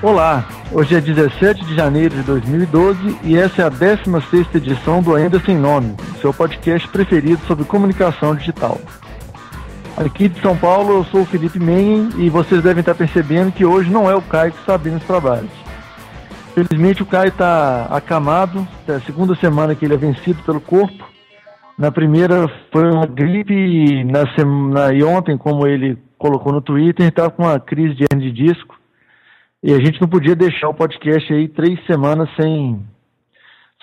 Olá, hoje é 17 de janeiro de 2012 e essa é a 16ª edição do Ainda Sem Nome, seu podcast preferido sobre comunicação digital. Aqui de São Paulo, eu sou o Felipe Menhen e vocês devem estar percebendo que hoje não é o Caio que está abrindo os trabalhos. Felizmente o Caio está acamado, é a segunda semana que ele é vencido pelo corpo. Na primeira foi uma gripe e ontem, como ele colocou no Twitter, ele estava com uma crise de hernia de disco. E a gente não podia deixar o podcast aí 3 semanas sem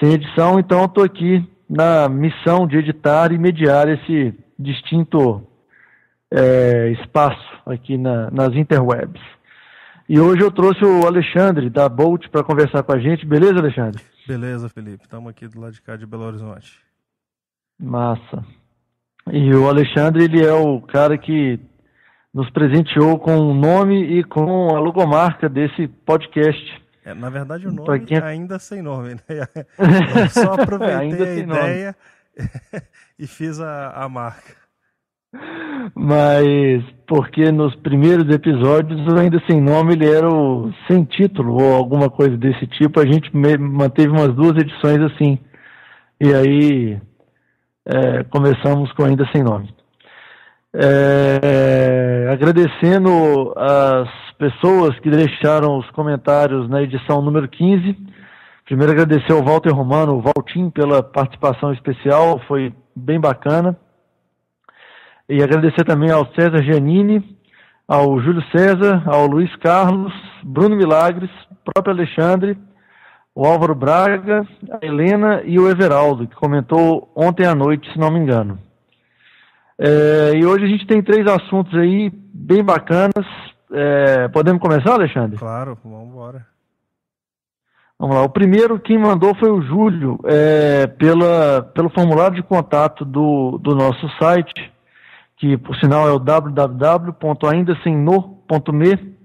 edição, então eu estou aqui na missão de editar e mediar esse distinto espaço aqui nas interwebs. E hoje eu trouxe o Alexandre da Bolt para conversar com a gente. Beleza, Alexandre? Beleza, Felipe. Estamos aqui do lado de cá de Belo Horizonte. Massa. E o Alexandre, ele é o cara que nos presenteou com o nome e com a logomarca desse podcast. Na verdade, o nome ainda sem nome, né? Eu só aproveitei a ideia e fiz a marca. Mas porque nos primeiros episódios, ainda sem nome, ele era o sem título ou alguma coisa desse tipo. A gente manteve umas 2 edições assim. E aí começamos com ainda sem nome. Agradecendo as pessoas que deixaram os comentários na edição número 15. Primeiro agradecer ao Walter Romano, o Valtim, pela participação especial, foi bem bacana. E agradecer também ao César Giannini, ao Júlio César, ao Luiz Carlos, Bruno Milagres, próprio Alexandre, o Álvaro Braga, a Helena e o Everaldo, que comentou ontem à noite, se não me engano. E hoje a gente tem 3 assuntos aí bem bacanas. Podemos começar, Alexandre? Claro, vamos embora. Vamos lá. O primeiro, quem mandou foi o Júlio, pelo formulário de contato do nosso site, que por sinal é o www.aindasemno.me.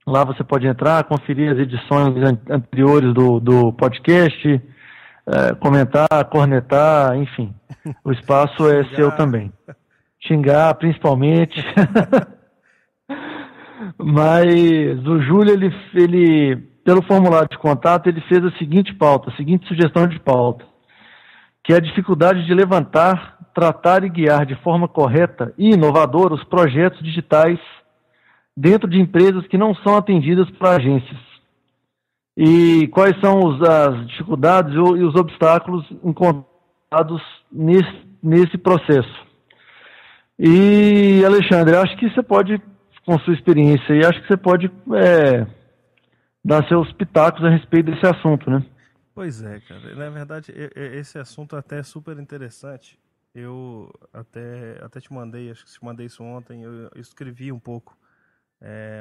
Lá você pode entrar, conferir as edições anteriores do podcast, comentar, cornetar, enfim. O espaço é seu também. Xingar, principalmente. Mas o Júlio, ele, pelo formulário de contato, ele fez a seguinte sugestão de pauta, que é a dificuldade de levantar, tratar e guiar de forma correta e inovadora os projetos digitais dentro de empresas que não são atendidas por agências. E quais são as dificuldades e os obstáculos encontrados nesse processo. E, Alexandre, acho que você pode, com sua experiência, acho que você pode dar seus pitacos a respeito desse assunto, né? Pois é, cara. Na verdade, esse assunto até é super interessante. Eu até te mandei, acho que te mandei isso ontem, eu escrevi um pouco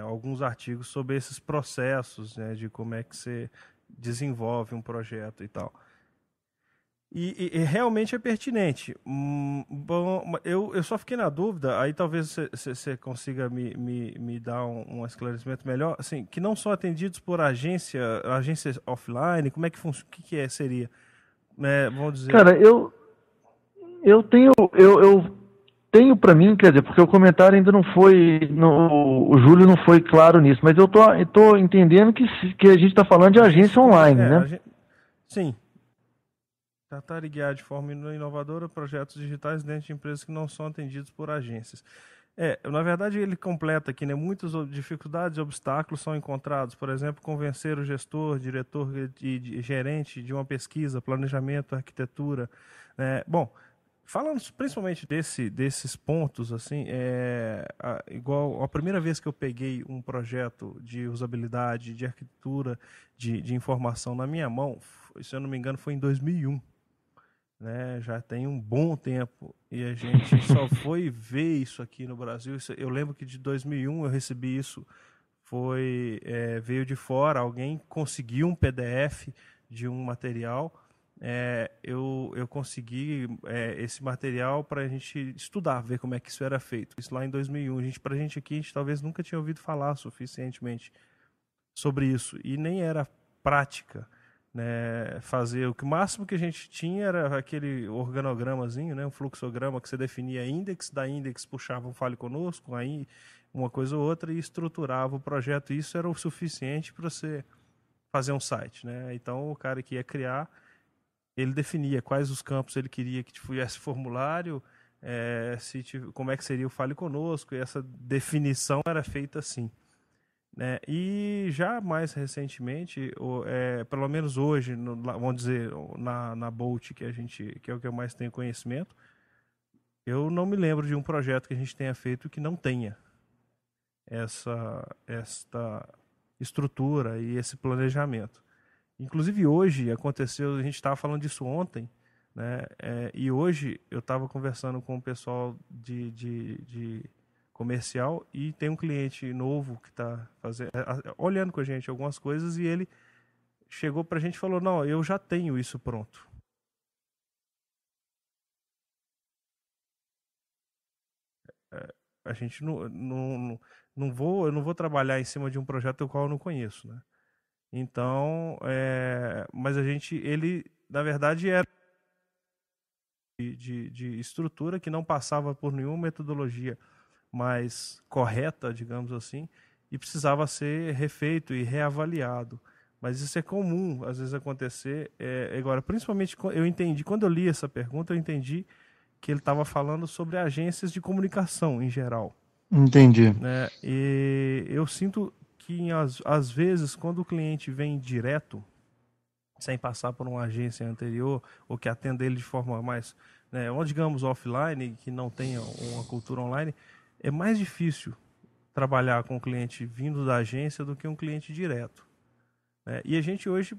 alguns artigos sobre esses processos, né, de como é que você desenvolve um projeto e tal. E realmente é pertinente. Bom, eu só fiquei na dúvida, aí talvez você consiga me dar um esclarecimento melhor, assim, que não são atendidos por agências offline, como é que funciona, o que seria? Vamos dizer... Cara, eu tenho para mim, quer dizer, porque o comentário ainda não foi, o Júlio não foi claro nisso, mas eu tô entendendo que a gente está falando de agência online, né? Sim. Tratar e guiar de forma inovadora projetos digitais dentro de empresas que não são atendidos por agências. Na verdade, ele completa aqui, né? Muitas dificuldades e obstáculos são encontrados. Por exemplo, convencer o gestor, diretor e gerente de uma pesquisa, planejamento, arquitetura. Bom, falando principalmente desses pontos, assim, igual a primeira vez que eu peguei um projeto de usabilidade, de arquitetura, de informação na minha mão, se eu não me engano, foi em 2001. Né, já tem um bom tempo e a gente só foi ver isso aqui no Brasil. Eu lembro que de 2001 eu recebi isso, veio de fora, alguém conseguiu um PDF de um material, eu consegui esse material para a gente estudar, ver como é que isso era feito. Isso lá em 2001, para a gente aqui, a gente talvez nunca tinha ouvido falar suficientemente sobre isso e nem era prática. né, fazer. O máximo que a gente tinha era aquele organogramazinho, né, um fluxograma que você definia index, da index puxava um Fale Conosco, aí uma coisa ou outra e estruturava o projeto. Isso era o suficiente para você fazer um site, né? Então o cara que ia criar, ele definia quais os campos ele queria que tivesse formulário, como é que seria o Fale Conosco, e essa definição era feita assim, né? E já mais recentemente, pelo menos hoje, vamos dizer, na Bolt, que é o que eu mais tenho conhecimento, eu não me lembro de um projeto que a gente tenha feito que não tenha esta estrutura e esse planejamento. Inclusive hoje aconteceu, a gente estava falando disso ontem, né? E hoje eu estava conversando com o pessoal de comercial e tem um cliente novo que está olhando com a gente algumas coisas e ele chegou para a gente e falou, não, eu já tenho isso pronto. A gente eu não vou trabalhar em cima de um projeto do qual eu não conheço, né? Então, mas ele, na verdade, era de estrutura que não passava por nenhuma metodologia mais correta, digamos assim, e precisava ser refeito e reavaliado. Mas isso é comum, às vezes, acontecer. Agora, principalmente, quando eu li essa pergunta, eu entendi que ele estava falando sobre agências de comunicação em geral. Entendi. Né? E eu sinto que, às vezes, quando o cliente vem direto, sem passar por uma agência anterior, ou que atenda ele de forma mais, né, ou digamos offline, que não tenha uma cultura online, é mais difícil trabalhar com um cliente vindo da agência do que um cliente direto. Né? E a gente hoje,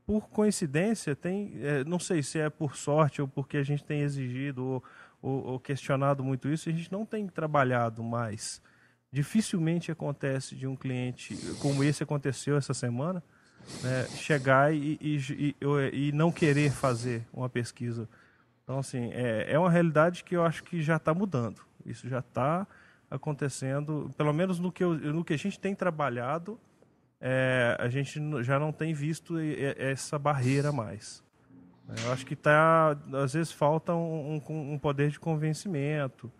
por coincidência, tem, não sei se é por sorte ou porque a gente tem exigido ou questionado muito isso, a gente não tem trabalhado mais. Dificilmente acontece de um cliente, como esse aconteceu essa semana, né, chegar e não querer fazer uma pesquisa. Então, assim, é uma realidade que eu acho que já está mudando. Isso já está acontecendo, pelo menos no que a gente tem trabalhado, a gente já não tem visto essa barreira mais. Eu acho que às vezes falta um poder de convencimento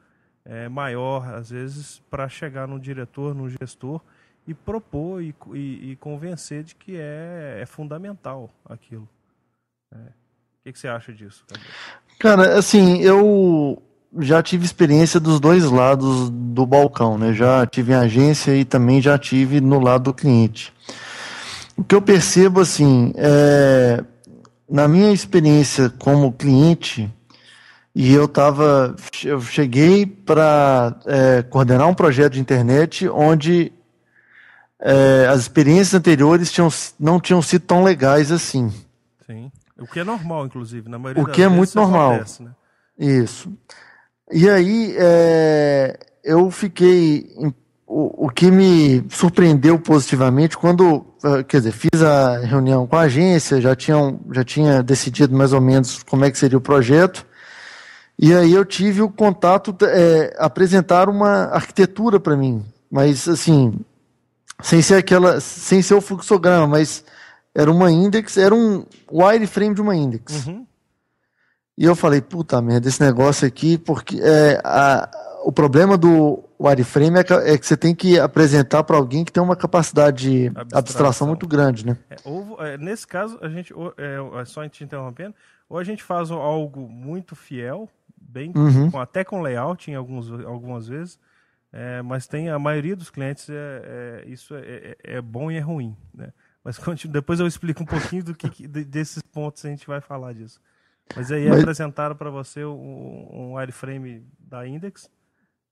maior, às vezes, para chegar num diretor, num gestor, e propor e convencer de que é fundamental aquilo. O que você acha disso, Gabriel? Cara, assim, eu já tive experiência dos dois lados do balcão, né? Já tive em agência e também já tive no lado do cliente. O que eu percebo, assim, na minha experiência como cliente, e eu cheguei para coordenar um projeto de internet onde as experiências anteriores não tinham sido tão legais assim. Sim. O que é normal, inclusive, na maioria das vezes. O que é muito normal. Acontece, né? Isso. E aí, eu fiquei... O que me surpreendeu positivamente quando, fiz a reunião com a agência, já tinha decidido mais ou menos como é que seria o projeto, e aí eu tive o contato, apresentar uma arquitetura para mim, mas assim, sem ser o fluxograma, mas era uma index, era um wireframe de uma index. Uhum. E eu falei, puta merda, esse negócio aqui, porque o problema do wireframe é que você tem que apresentar para alguém que tem uma capacidade de abstração muito grande, né? Nesse caso, a gente, só te interrompendo, ou a gente faz algo muito fiel, até com layout em algumas vezes, mas a maioria dos clientes isso é bom e é ruim, né? Mas depois eu explico um pouquinho desses pontos, a gente vai falar disso. Mas aí apresentaram para você um wireframe da Index?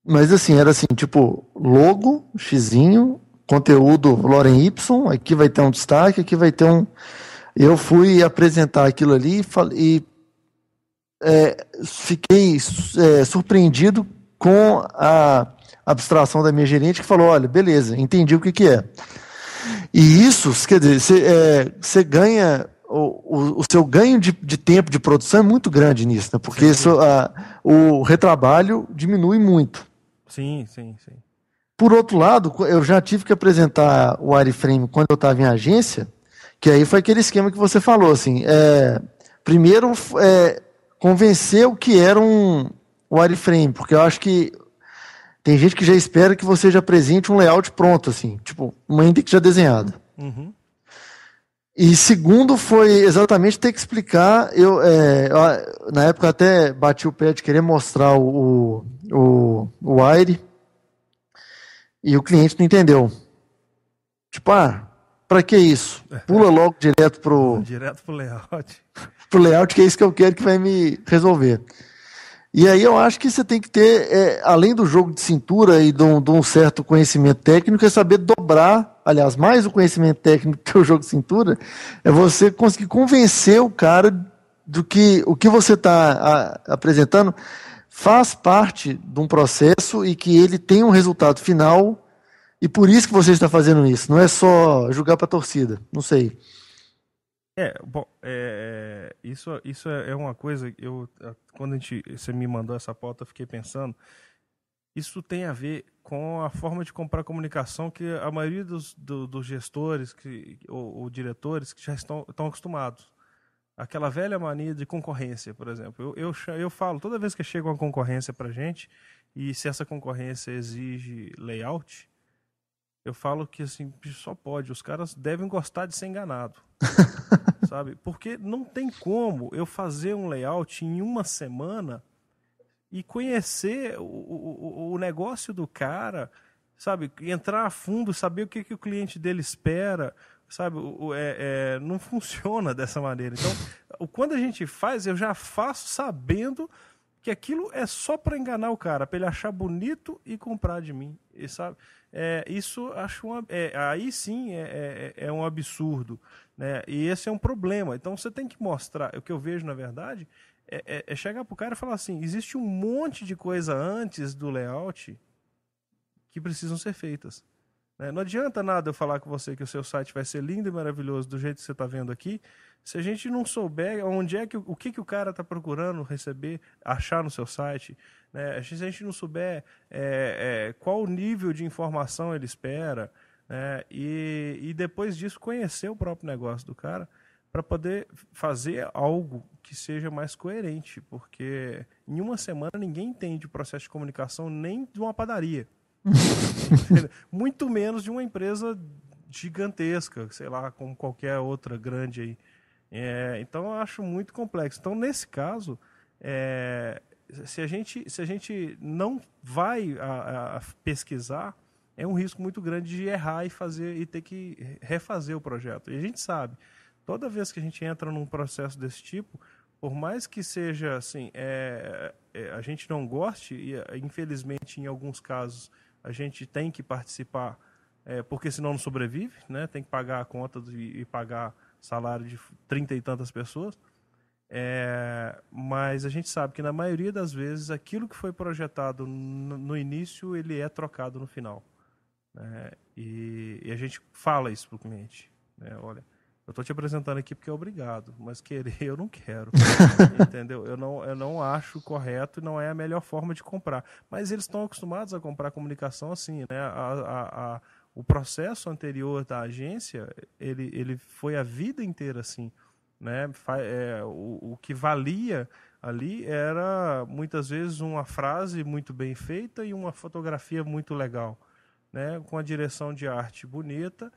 Mas assim, era assim, tipo, logo, xizinho, conteúdo Loren Y, aqui vai ter um destaque, aqui vai ter um... Eu fui apresentar aquilo ali e fiquei surpreendido com a abstração da minha gerente, que falou, olha, beleza, entendi o que é. E isso, quer dizer, você ganha... O seu ganho de tempo de produção é muito grande nisso, né? Porque o retrabalho diminui muito. Sim. Por outro lado, eu já tive que apresentar o wireframe quando eu estava em agência, Que aí foi aquele esquema que você falou, assim, primeiro convencer o que era um wireframe, porque eu acho que tem gente que já espera que você já apresente um layout pronto, assim, tipo, uma index já desenhada. Uhum. E segundo foi exatamente ter que explicar, na época até bati o pé de querer mostrar o wire, e o cliente não entendeu. Tipo, para que isso? Pula logo direto pro layout. Pro layout, que é isso que eu quero que vai me resolver. E aí eu acho que você tem que ter, além do jogo de cintura e de um certo conhecimento técnico, é saber dobrar, aliás, mais o conhecimento técnico que o jogo de cintura, é você conseguir convencer o cara do que o que você está apresentando faz parte de um processo e que ele tem um resultado final, e por isso que você está fazendo isso. Não é só jogar para a torcida, não sei. Bom, isso é uma coisa, quando você me mandou essa pauta, eu fiquei pensando, isso tem a ver com a forma de comprar comunicação que a maioria dos gestores ou diretores que já estão acostumados. Aquela velha mania de concorrência, por exemplo. Eu falo, toda vez que chega uma concorrência para gente, e se essa concorrência exige layout, eu falo que assim, só pode, os caras devem gostar de ser enganado. Sabe? Porque não tem como eu fazer um layout em uma semana e conhecer o negócio do cara, sabe? Entrar a fundo, saber o que o cliente dele espera, sabe? Não funciona dessa maneira. Então, quando a gente faz, eu já faço sabendo que aquilo é só para enganar o cara, para ele achar bonito e comprar de mim, e, sabe? Isso acho aí sim é um absurdo, né? E esse é um problema. Então você tem que mostrar, o que eu vejo na verdade é chegar pro cara e falar assim, existe um monte de coisa antes do layout que precisam ser feitas. Não adianta nada eu falar com você que o seu site vai ser lindo e maravilhoso do jeito que você está vendo aqui, se a gente não souber onde é o que o cara está procurando receber, achar no seu site, né? Se a gente não souber qual o nível de informação ele espera, né? E depois disso conhecer o próprio negócio do cara para poder fazer algo que seja mais coerente, porque em uma semana ninguém entende o processo de comunicação nem de uma padaria. Muito menos de uma empresa gigantesca, sei lá, como qualquer outra grande aí. Então eu acho muito complexo. Então, nesse caso, se a gente não vai a pesquisar, é um risco muito grande de errar e ter que refazer o projeto. E a gente sabe, toda vez que a gente entra num processo desse tipo, por mais que seja assim, a gente não goste, e infelizmente em alguns casos a gente tem que participar, porque senão não sobrevive, né? Tem que pagar a conta e pagar salário de 30 e tantas pessoas. Mas a gente sabe que na maioria das vezes aquilo que foi projetado no início, ele é trocado no final. E a gente fala isso para o cliente. Olha, eu estou te apresentando aqui porque é obrigado, mas querer eu não quero. Entendeu? Eu não acho correto e não é a melhor forma de comprar. Mas eles estão acostumados a comprar comunicação assim, né? O processo anterior da agência, ele foi a vida inteira assim, né? O que valia ali era muitas vezes uma frase muito bem feita e uma fotografia muito legal, né? Com a direção de arte bonita,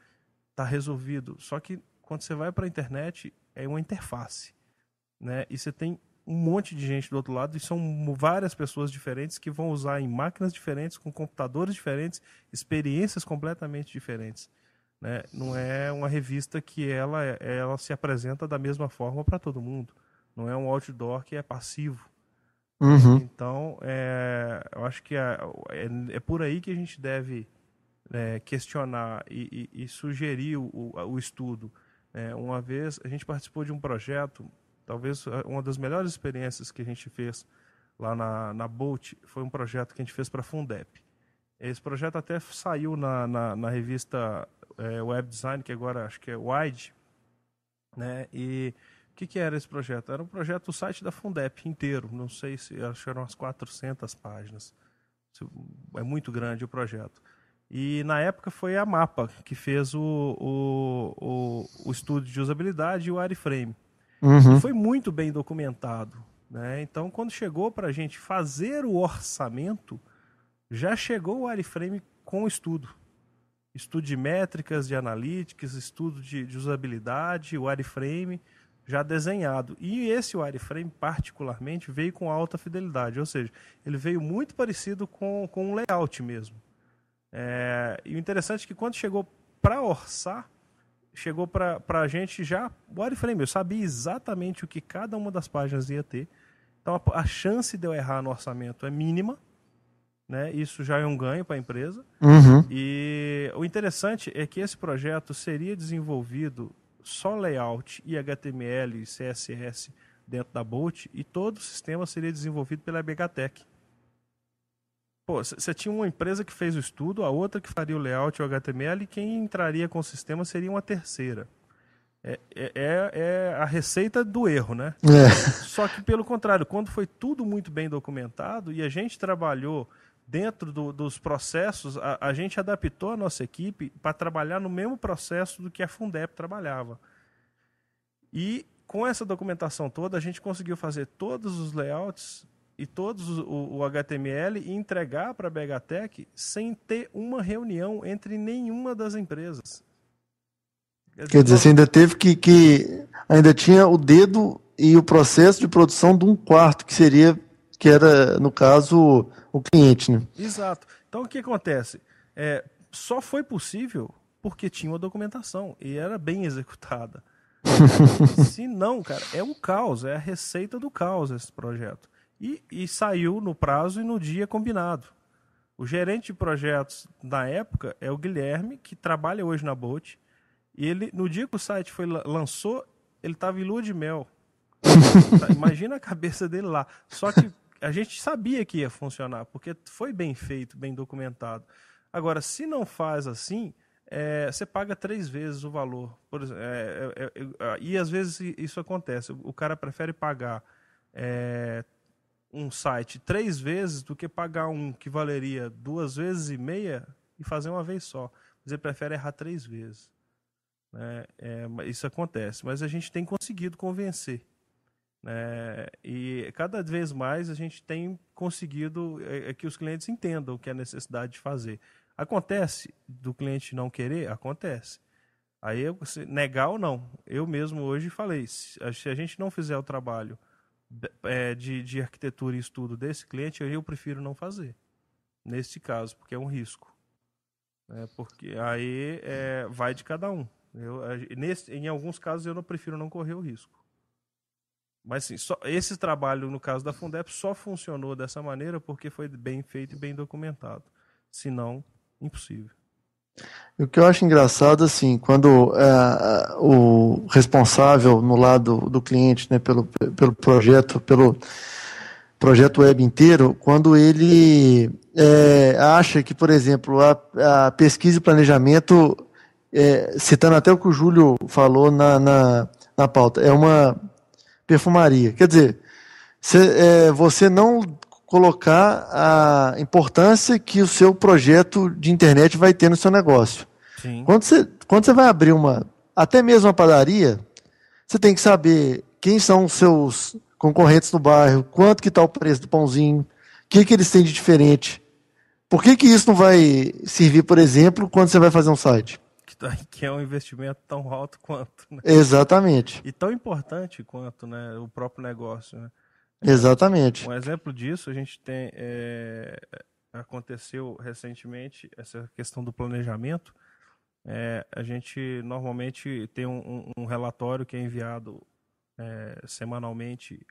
tá resolvido. Só que quando você vai para a internet, é uma interface, né? E você tem um monte de gente do outro lado, e são várias pessoas diferentes que vão usar em máquinas diferentes, com computadores diferentes, experiências completamente diferentes, né? Não é uma revista que ela se apresenta da mesma forma para todo mundo. Não é um outdoor que é passivo. Uhum. Então, eu acho que é por aí que a gente deve questionar e sugerir o estudo. Uma vez a gente participou de um projeto, talvez uma das melhores experiências que a gente fez lá na Bolt, foi um projeto que a gente fez para a Fundep. Esse projeto até saiu na revista Web Design, que agora acho que é Wide, né? E o que era esse projeto? Era um projeto do site da Fundep inteiro, não sei se, acho que eram umas 400 páginas. É muito grande o projeto. E na época foi a Mapa que fez o estudo de usabilidade e o wireframe. E foi muito bem documentado, né? Então, quando chegou para a gente fazer o orçamento, já chegou o wireframe com o estudo. Estudo de métricas, de analytics, estudo de usabilidade, o wireframe já desenhado. E esse wireframe, particularmente, veio com alta fidelidade, ou seja, ele veio muito parecido com um layout mesmo. E o interessante é que quando chegou para orçar, chegou para a gente já o wireframe. Eu sabia exatamente o que cada uma das páginas ia ter. Então a chance de eu errar no orçamento é mínima, né? Isso já é um ganho para a empresa. E o interessante é que esse projeto seria desenvolvido só layout e HTML e CSS dentro da Bolt, e todo o sistema seria desenvolvido pela BHTech. Pô, você tinha uma empresa que fez o estudo, a outra que faria o layout e o HTML, e quem entraria com o sistema seria uma terceira. É a receita do erro, né? Só que, pelo contrário, quando foi tudo muito bem documentado e a gente trabalhou dentro dos processos, a gente adaptou a nossa equipe para trabalhar no mesmo processo do que a Fundep trabalhava. E com essa documentação toda, a gente conseguiu fazer todos os layouts e todos o HTML e entregar para a BHTech sem ter uma reunião entre nenhuma das empresas. Quer dizer, você ainda teve que ainda tinha o dedo e o processo de produção de um quarto, que era, no caso, o cliente, né? Exato. Então, o que acontece? Só foi possível porque tinha uma documentação e era bem executada. Se não, cara, é um caos, é a receita do caos esse projeto. E saiu no prazo e no dia combinado. O gerente de projetos na época é o Guilherme, que trabalha hoje na Bolt. E ele, no dia que o site lançou, ele estava em lua de mel. Imagina a cabeça dele lá. Só que a gente sabia que ia funcionar, porque foi bem feito, bem documentado. Agora, se não faz assim, você paga 3 vezes o valor. Por exemplo, e às vezes isso acontece. O cara prefere pagar um site 3 vezes do que pagar um que valeria 2,5 vezes e fazer uma vez só. Mas ele prefere errar 3 vezes. Isso acontece, mas a gente tem conseguido convencer, né? E cada vez mais a gente tem conseguido que os clientes entendam o que é a necessidade de fazer. Acontece do cliente não querer? Acontece. Aí, negar ou não. Eu mesmo hoje falei, se a gente não fizer o trabalho de arquitetura e estudo desse cliente, eu prefiro não fazer, neste caso, porque é um risco. Porque aí vai de cada um. Em alguns casos eu não prefiro não correr o risco. Mas sim, esse trabalho, no caso da Fundep, só funcionou dessa maneira porque foi bem feito e bem documentado. Senão, impossível. O que eu acho engraçado, assim, quando o responsável no lado do cliente, né, pelo projeto web inteiro, quando ele acha que, por exemplo, a pesquisa e planejamento, citando até o que o Júlio falou na pauta, é uma perfumaria. Quer dizer, você não colocar a importância que o seu projeto de internet vai ter no seu negócio. Sim. Quando você vai abrir até mesmo uma padaria, você tem que saber quem são os seus concorrentes no bairro, quanto que está o preço do pãozinho, o que eles têm de diferente. Por que isso não vai servir, por exemplo, quando você vai fazer um site? Que é um investimento tão alto quanto, né? Exatamente. E tão importante quanto, né, o próprio negócio, né? Exatamente. Um exemplo disso, a gente tem aconteceu recentemente essa questão do planejamento. A gente normalmente tem um relatório que é enviado semanalmente,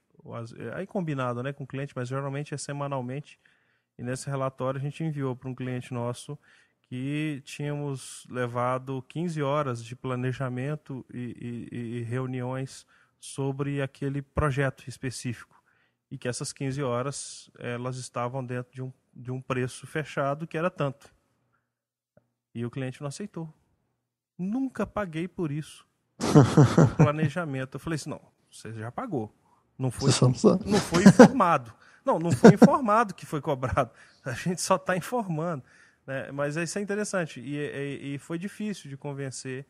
aí combinado, né, com o cliente, mas geralmente é semanalmente. E nesse relatório a gente enviou para um cliente nosso que tínhamos levado 15 horas de planejamento e reuniões sobre aquele projeto específico. E que essas 15 horas elas estavam dentro de um preço fechado que era tanto. E o cliente não aceitou. Nunca paguei por isso. O planejamento. Eu falei assim, não, você já pagou. Não foi informado. Não foi informado que foi cobrado. A gente só está informando. né? Mas isso é interessante. E foi difícil de convencer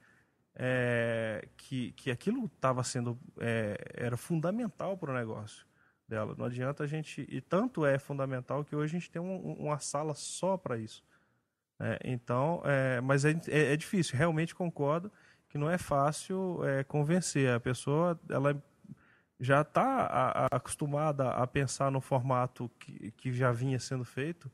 que aquilo estava sendo era fundamental para o negócio dela. Não adianta a gente... E tanto é fundamental que hoje a gente tem uma sala só para isso. Então, mas é difícil. Realmente concordo que não é fácil convencer. A pessoa ela já está acostumada a pensar no formato que já vinha sendo feito,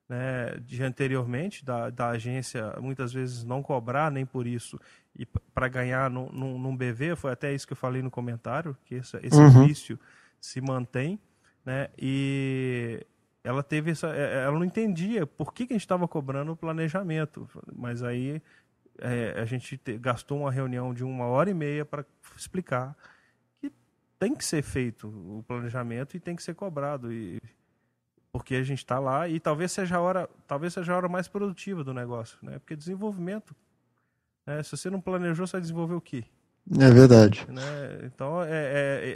né, de anteriormente, da agência muitas vezes não cobrar nem por isso, e para ganhar num BV, foi até isso que eu falei no comentário, que esse vício se mantém, né, e ela teve ela não entendia por que a gente estava cobrando o planejamento, mas aí a gente gastou uma reunião de 1h30 para explicar que tem que ser feito o planejamento e tem que ser cobrado, porque a gente está lá e talvez seja a hora mais produtiva do negócio, né? Porque desenvolvimento, né? Se você não planejou, você vai desenvolver o quê? É verdade. Né? Então,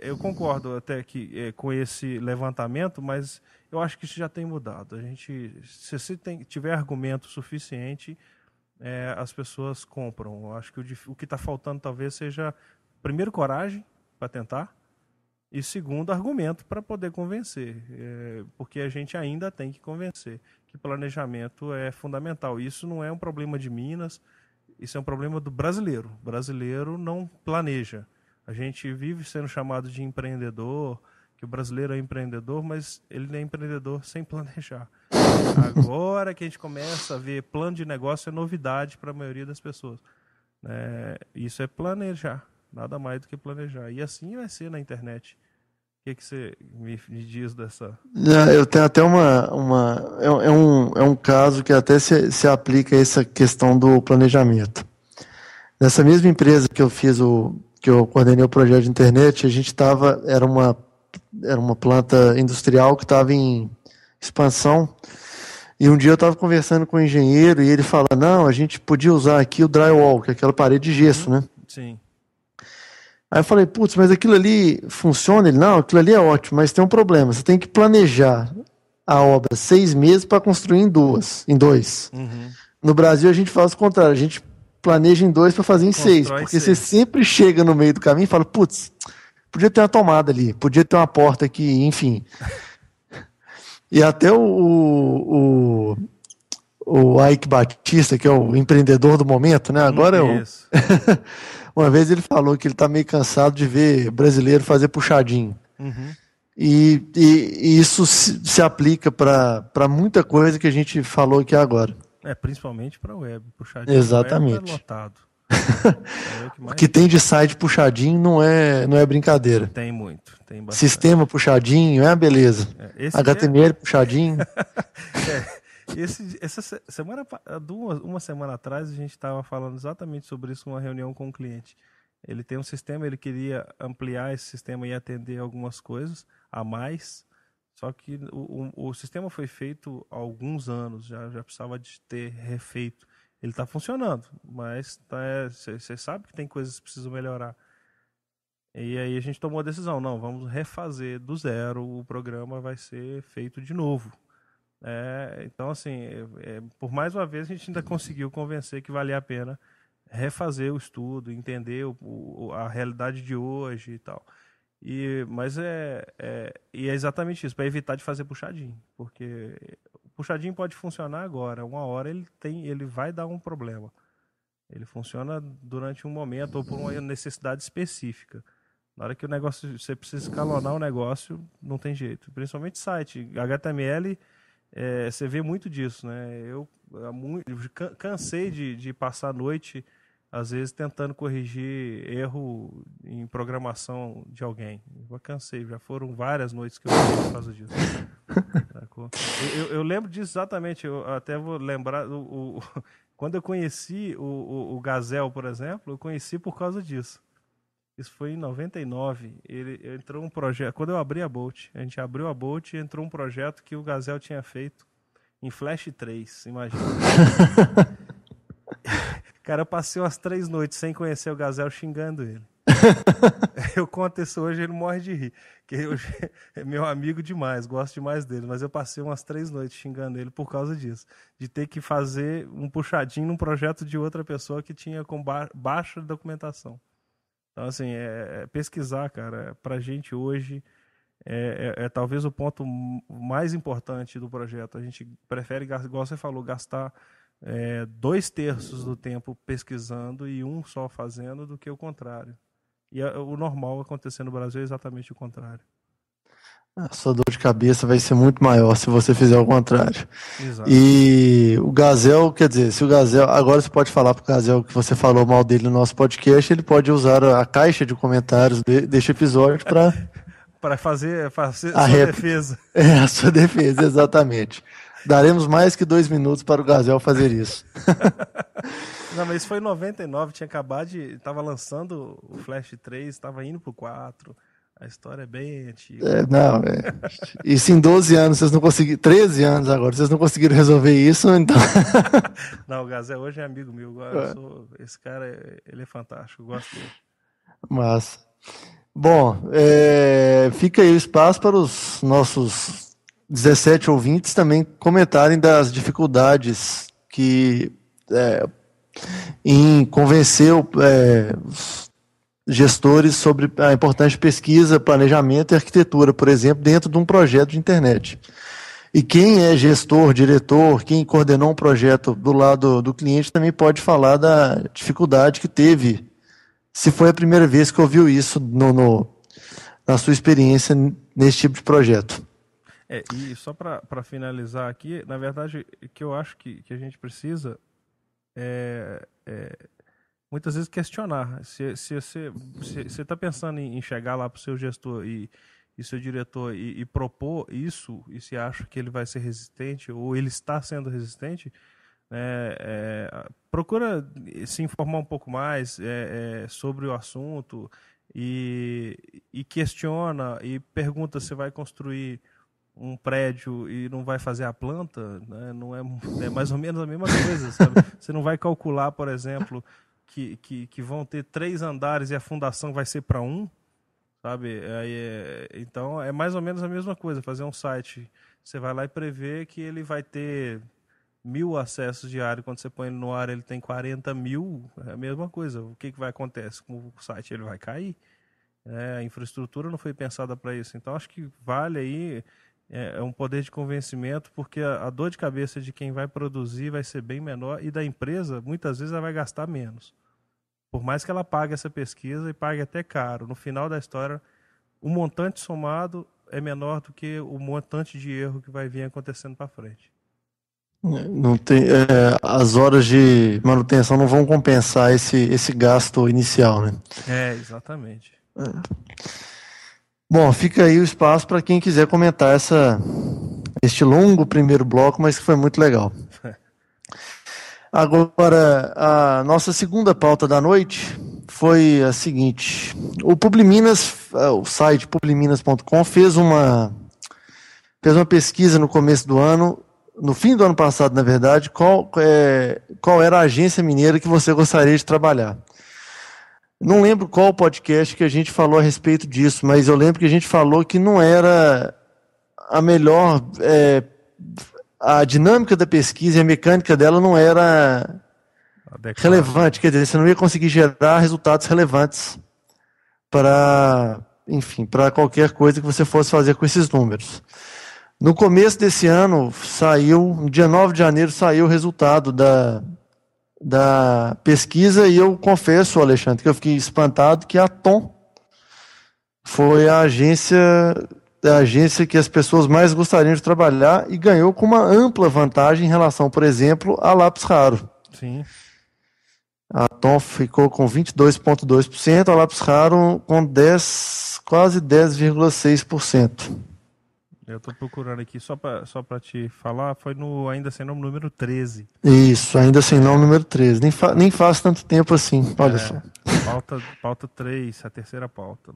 eu concordo até que com esse levantamento, mas eu acho que isso já tem mudado. Se você tiver argumento suficiente, as pessoas compram. Eu acho que o que está faltando talvez seja, primeiro, coragem para tentar, e segundo, argumento para poder convencer, porque a gente ainda tem que convencer que planejamento é fundamental. Isso não é um problema de Minas, isso é um problema do brasileiro. O brasileiro não planeja. A gente vive sendo chamado de empreendedor, que o brasileiro é empreendedor, mas ele não é empreendedor sem planejar. Agora que a gente começa a ver plano de negócio, é novidade para a maioria das pessoas. Isso é planejar. Nada mais do que planejar. E assim vai ser na internet. O que você me diz dessa... Eu tenho até é um caso que até se aplica a essa questão do planejamento. Nessa mesma empresa que eu coordenei o projeto de internet, a gente era uma planta industrial que estava em expansão. E um dia eu estava conversando com o engenheiro e ele fala, não, a gente podia usar aqui o drywall, que é aquela parede de gesso, né? Sim. Aí eu falei, putz, mas aquilo ali funciona? Ele, não, aquilo ali é ótimo, mas tem um problema, você tem que planejar a obra 6 meses para construir em 2. Uhum. No Brasil a gente faz o contrário, a gente planeja em 2 para fazer em 6, porque você sempre chega no meio do caminho e fala, putz, podia ter uma tomada ali, podia ter uma porta aqui, enfim. E até o Ike Batista, que é o empreendedor do momento, né? Agora uma vez ele falou que ele está meio cansado de ver brasileiro fazer puxadinho. Uhum. E isso se aplica para muita coisa que a gente falou aqui agora. Principalmente para web. Puxadinho. Exatamente. Web é lotado. O que tem de site puxadinho não é brincadeira. Tem muito. Tem bastante. Sistema puxadinho é uma beleza. HTML puxadinho. Uma semana atrás, a gente estava falando exatamente sobre isso numa reunião com um cliente. Ele tem um sistema, ele queria ampliar esse sistema e atender algumas coisas a mais, só que o sistema foi feito há alguns anos, já precisava de ter refeito. Ele está funcionando, mas você sabe que tem coisas que precisam melhorar. E aí a gente tomou a decisão, não, vamos refazer do zero, o programa vai ser feito de novo. Então, assim, por mais uma vez a gente ainda conseguiu convencer que valia a pena refazer o estudo, entender a realidade de hoje e tal. Mas é exatamente isso, para evitar de fazer puxadinho, porque o puxadinho pode funcionar agora, uma hora ele vai dar um problema. Ele funciona durante um momento ou por uma necessidade específica. Na hora que o negócio, você precisa escalonar o negócio, não tem jeito. Principalmente site, HTML... você vê muito disso, né? Eu cansei de passar a noite, às vezes, tentando corrigir erro em programação de alguém. Eu cansei, já foram várias noites que eu fiz por causa disso. Eu lembro disso exatamente, eu até vou lembrar, quando eu conheci o Gazelle, por exemplo, eu conheci por causa disso. Isso foi em 99. Entrou um projeto. Quando eu abri a Bolt, a gente abriu a Bolt e entrou um projeto que o Gazelle tinha feito em Flash 3. Imagina. Cara, eu passei umas 3 noites sem conhecer o Gazelle xingando ele. Eu conto isso hoje, ele morre de rir. Que hoje é meu amigo demais, gosto demais dele. Mas eu passei umas 3 noites xingando ele por causa disso. De ter que fazer um puxadinho num projeto de outra pessoa que tinha com baixa documentação. Então, assim, pesquisar, cara, pra gente hoje é talvez o ponto mais importante do projeto. A gente prefere, igual você falou, gastar 2/3 do tempo pesquisando e um só fazendo do que o contrário. E o normal acontecer no Brasil é exatamente o contrário. A sua dor de cabeça vai ser muito maior se você fizer o contrário. Exato. E o Gazel, quer dizer, se o Gazel, agora você pode falar pro Gazel que você falou mal dele no nosso podcast, ele pode usar a caixa de comentários deste episódio para fazer a sua defesa. A sua defesa, exatamente. Daremos mais que 2 minutos para o Gazel fazer isso. Não, mas isso foi em 99, tinha acabado tava lançando o Flash 3, estava indo pro 4. A história é bem antiga. Isso em 12 anos, vocês não conseguiram, 13 anos agora, vocês não conseguiram resolver isso, então... Não, o Gazel hoje é amigo meu, esse cara, ele é fantástico, eu gosto dele. Massa. Bom, fica aí o espaço para os nossos 17 ouvintes também comentarem das dificuldades em convencer os gestores sobre a importância de pesquisa, planejamento e arquitetura, por exemplo, dentro de um projeto de internet. E quem é gestor, diretor, quem coordenou um projeto do lado do cliente também pode falar da dificuldade que teve, se foi a primeira vez que ouviu isso na sua experiência nesse tipo de projeto. E só para finalizar aqui, na verdade, o que eu acho que a gente precisa muitas vezes questionar. Se você está pensando em chegar lá para o seu gestor e seu diretor e propor isso, e se acha que ele vai ser resistente ou ele está sendo resistente, procura se informar um pouco mais sobre o assunto e questiona e pergunta se vai construir um prédio e não vai fazer a planta, né? Não é mais ou menos a mesma coisa, sabe? Você não vai calcular, por exemplo, que vão ter 3 andares e a fundação vai ser para 1, sabe? Então é mais ou menos a mesma coisa, fazer um site, você vai lá e prevê que ele vai ter 1.000 acessos diários, quando você põe ele no ar ele tem 40.000, é a mesma coisa. O que vai acontecer com o site? Ele vai cair. A infraestrutura não foi pensada para isso. Então acho que vale aí um poder de convencimento, porque a dor de cabeça de quem vai produzir vai ser bem menor e da empresa, muitas vezes, ela vai gastar menos. Por mais que ela pague essa pesquisa e pague até caro, no final da história, o montante somado é menor do que o montante de erro que vai vir acontecendo para frente. Não tem, as horas de manutenção não vão compensar esse gasto inicial, né? Exatamente. Bom, fica aí o espaço para quem quiser comentar este longo primeiro bloco, mas que foi muito legal. Agora, a nossa segunda pauta da noite foi a seguinte: o Publiminas, o site publiminas.com fez uma pesquisa no começo do ano, no fim do ano passado, na verdade, qual era a agência mineira que você gostaria de trabalhar. Não lembro qual podcast que a gente falou a respeito disso, mas eu lembro que a gente falou que não era a melhor... a dinâmica da pesquisa e a mecânica dela não era relevante, quer dizer, você não ia conseguir gerar resultados relevantes para qualquer coisa que você fosse fazer com esses números. No começo desse ano, no dia 9 de janeiro, saiu o resultado da pesquisa e eu confesso, Alexandre, que eu fiquei espantado que a Tom foi a agência que as pessoas mais gostariam de trabalhar e ganhou com uma ampla vantagem em relação, por exemplo, a Lápis Raro. Sim. A Tom ficou com 22,2%, a Lápis Raro com quase 10,6%. Eu estou procurando aqui, só para te falar, foi ainda sem nome número 13. Isso, ainda sem nome número 13. Nem faz tanto tempo assim, olha só. Pauta 3, a terceira pauta.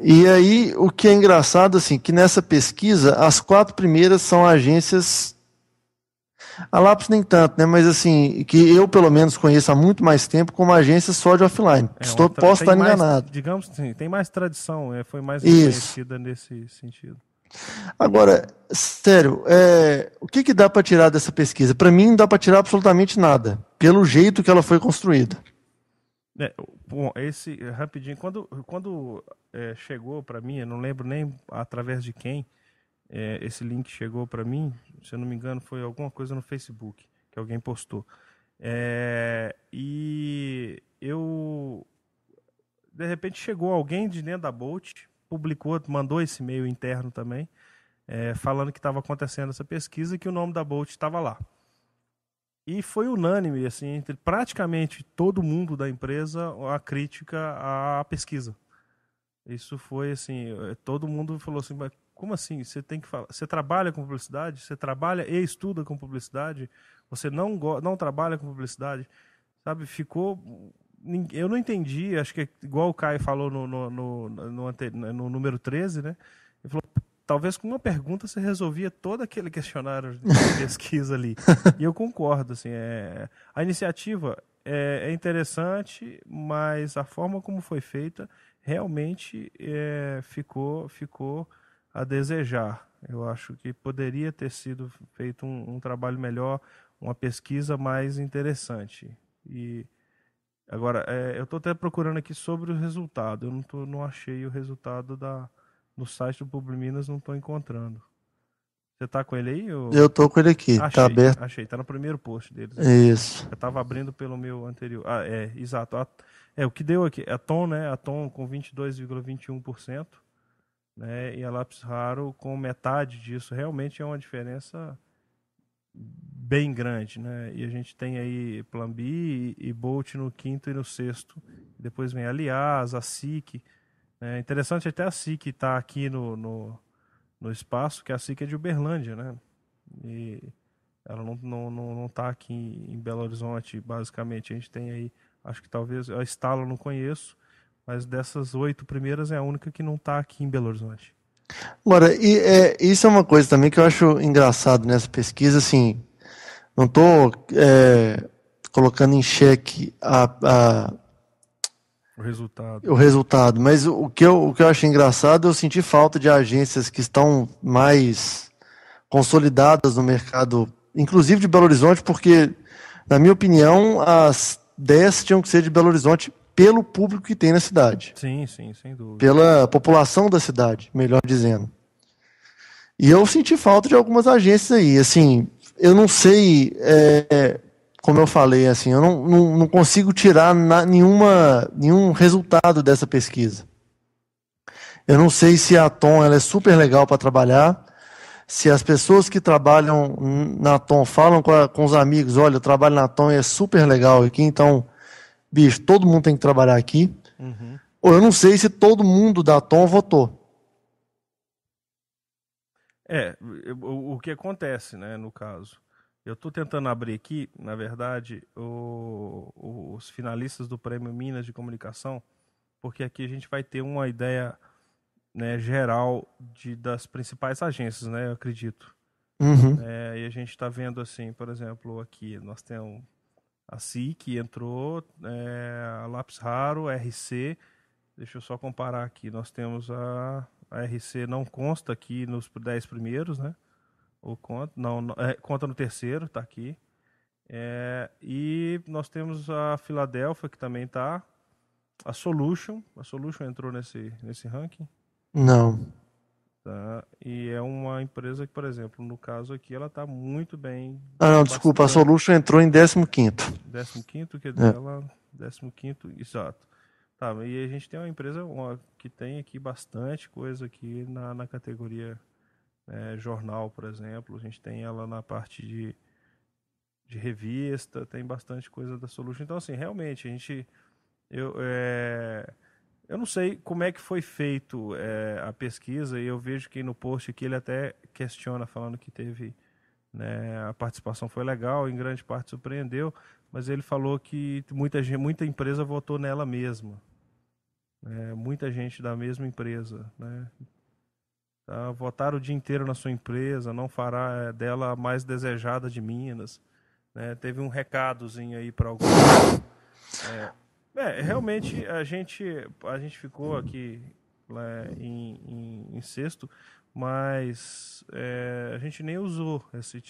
E aí, o que é engraçado, assim, que nessa pesquisa, as 4 primeiras são agências A Lápis nem tanto, né? Mas assim, que eu pelo menos conheço há muito mais tempo como agência só de offline. Posso estar enganado. Digamos assim, tem mais tradição, foi mais Isso. reconhecida nesse sentido. Agora, sério, o que dá para tirar dessa pesquisa? Para mim, não dá para tirar absolutamente nada, pelo jeito que ela foi construída. Bom, rapidinho, quando chegou para mim, eu não lembro nem através de quem, esse link chegou para mim, se eu não me engano, foi alguma coisa no Facebook que alguém postou. E de repente chegou alguém de dentro da Bolt, publicou, mandou esse e-mail interno também, falando que estava acontecendo essa pesquisa e que o nome da Bolt estava lá. E foi unânime, assim, entre praticamente todo mundo da empresa, a crítica à pesquisa. Isso foi assim, todo mundo falou assim, mas como assim? Você tem que falar, você trabalha com publicidade? Você trabalha e estuda com publicidade? Você não trabalha com publicidade? Sabe, ficou... Eu não entendi, acho que é igual o Caio falou no número 13, né? Ele falou, talvez com uma pergunta você resolvia todo aquele questionário de pesquisa ali. E eu concordo, assim, a iniciativa é interessante, mas a forma como foi feita realmente ficou a desejar. Eu acho que poderia ter sido feito um trabalho melhor, uma pesquisa mais interessante. E agora, eu estou até procurando aqui sobre o resultado. Eu não achei o resultado no site do Publiminas, não estou encontrando. Você está com ele aí? Eu estou com ele aqui, está aberto. Achei, está no primeiro post deles. Isso. Eu estava abrindo pelo meu anterior. Exato. O que deu aqui, a Tom, né? A Tom com 22,21%, né? E a Lápis Raro com metade disso. Realmente é uma diferença bem grande, né? E a gente tem aí Plan B e Bolt no quinto e no sexto. Depois vem a Aliás, a SIC. Interessante até a SIC estar aqui no espaço, que a SIC é de Uberlândia, né? E ela não está aqui em Belo Horizonte, basicamente. A gente tem aí, acho que talvez, a Estalo eu não conheço, mas dessas 8 primeiras é a única que não está aqui em Belo Horizonte. Agora, isso é uma coisa também que eu acho engraçado nessa pesquisa, assim, não estou colocando em xeque o resultado, mas o que eu acho engraçado é eu sentir falta de agências que estão mais consolidadas no mercado, inclusive de Belo Horizonte, porque, na minha opinião, as 10 tinham que ser de Belo Horizonte pelo público que tem na cidade. Sim, sem dúvida. Pela população da cidade, melhor dizendo. E eu senti falta de algumas agências aí. Assim, eu não sei, como eu falei, assim, eu não consigo tirar nenhum resultado dessa pesquisa. Eu não sei se a Tom ela é super legal para trabalhar, se as pessoas que trabalham na Tom falam com os amigos, olha, eu trabalho na Tom e é super legal aqui, então, bicho, todo mundo tem que trabalhar aqui. Uhum. Ou eu não sei se todo mundo da Tom votou. O que acontece, né, no caso. Eu estou tentando abrir aqui, na verdade, os finalistas do Prêmio Minas de Comunicação, porque aqui a gente vai ter uma ideia, né, geral das principais agências, né, eu acredito. Uhum. E a gente está vendo assim, por exemplo, aqui nós temos a SIC entrou, a Lápis Raro, a RC. Deixa eu só comparar aqui. Nós temos a RC não consta aqui nos 10 primeiros, né? Ou conta, conta no terceiro, está aqui. E nós temos a Filadélfia, que também está. A Solution entrou nesse ranking. Não. Tá? E é uma empresa que, por exemplo, no caso aqui, ela está muito bem. Não, desculpa, a Solution entrou em 15º. 15º, que é dela, 15º, exato. Tá, e a gente tem uma empresa que tem aqui bastante coisa aqui na categoria jornal, por exemplo. A gente tem ela na parte de revista, tem bastante coisa da Solution. Então, assim, realmente, eu não sei como é que foi feito a pesquisa, e eu vejo que no post aqui ele até questiona, falando que teve, né, a participação foi legal, em grande parte surpreendeu, mas ele falou que muita empresa votou nela mesma. Muita gente da mesma empresa, né? tá? Votar o dia inteiro na sua empresa não fará dela a mais desejada de Minas, né? Teve um recadozinho aí para alguns. Realmente a gente ficou aqui, né, em sexto, mas a gente nem usou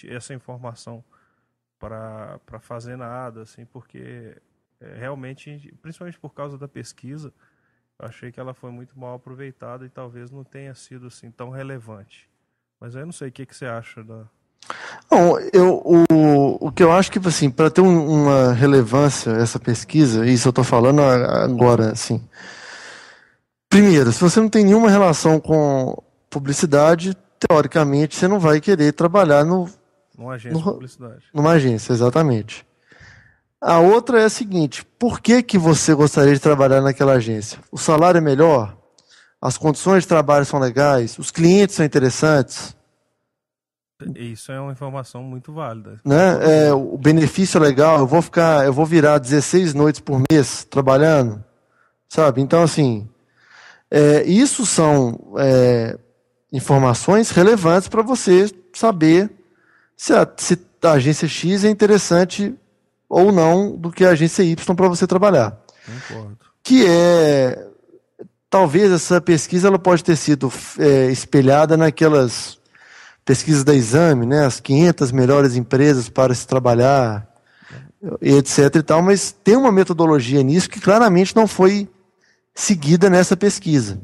essa informação para fazer nada, assim, porque realmente, principalmente por causa da pesquisa, eu achei que ela foi muito mal aproveitada e talvez não tenha sido assim tão relevante. Mas eu não sei o que você acha da. Bom, o que eu acho que, assim, para ter uma relevância essa pesquisa, isso eu estou falando agora, assim. Primeiro, se você não tem nenhuma relação com publicidade, teoricamente você não vai querer trabalhar Numa agência de publicidade. numa agência, exatamente. A outra é a seguinte: por que você gostaria de trabalhar naquela agência? O salário é melhor? As condições de trabalho são legais? Os clientes são interessantes? Isso é uma informação muito válida. Né? O benefício é legal, eu vou virar 16 noites por mês trabalhando, sabe? Então, assim, isso são informações relevantes para você saber se a agência X é interessante ou não do que a agência Y para você trabalhar. Concordo. Talvez essa pesquisa ela pode ter sido espelhada naquelas pesquisas da Exame, né, as 500 melhores empresas para se trabalhar, etc. e tal, mas tem uma metodologia nisso que claramente não foi seguida nessa pesquisa.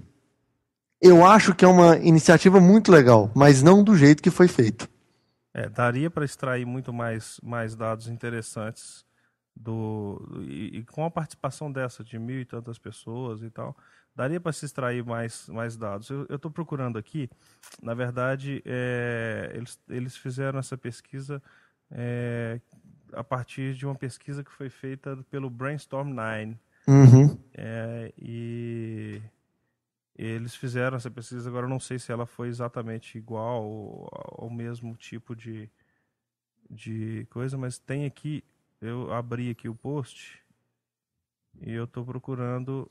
Eu acho que é uma iniciativa muito legal, mas não do jeito que foi feito. Daria para extrair muito mais dados interessantes e com a participação dessa de 1.000 e tantas pessoas e tal, daria para se extrair mais dados. Eu estou procurando aqui, na verdade, eles fizeram essa pesquisa a partir de uma pesquisa que foi feita pelo Brainstorm 9. Uhum. E eles fizeram essa pesquisa, agora eu não sei se ela foi exatamente igual ao mesmo tipo de coisa, mas tem aqui, eu abri aqui o post e eu estou procurando.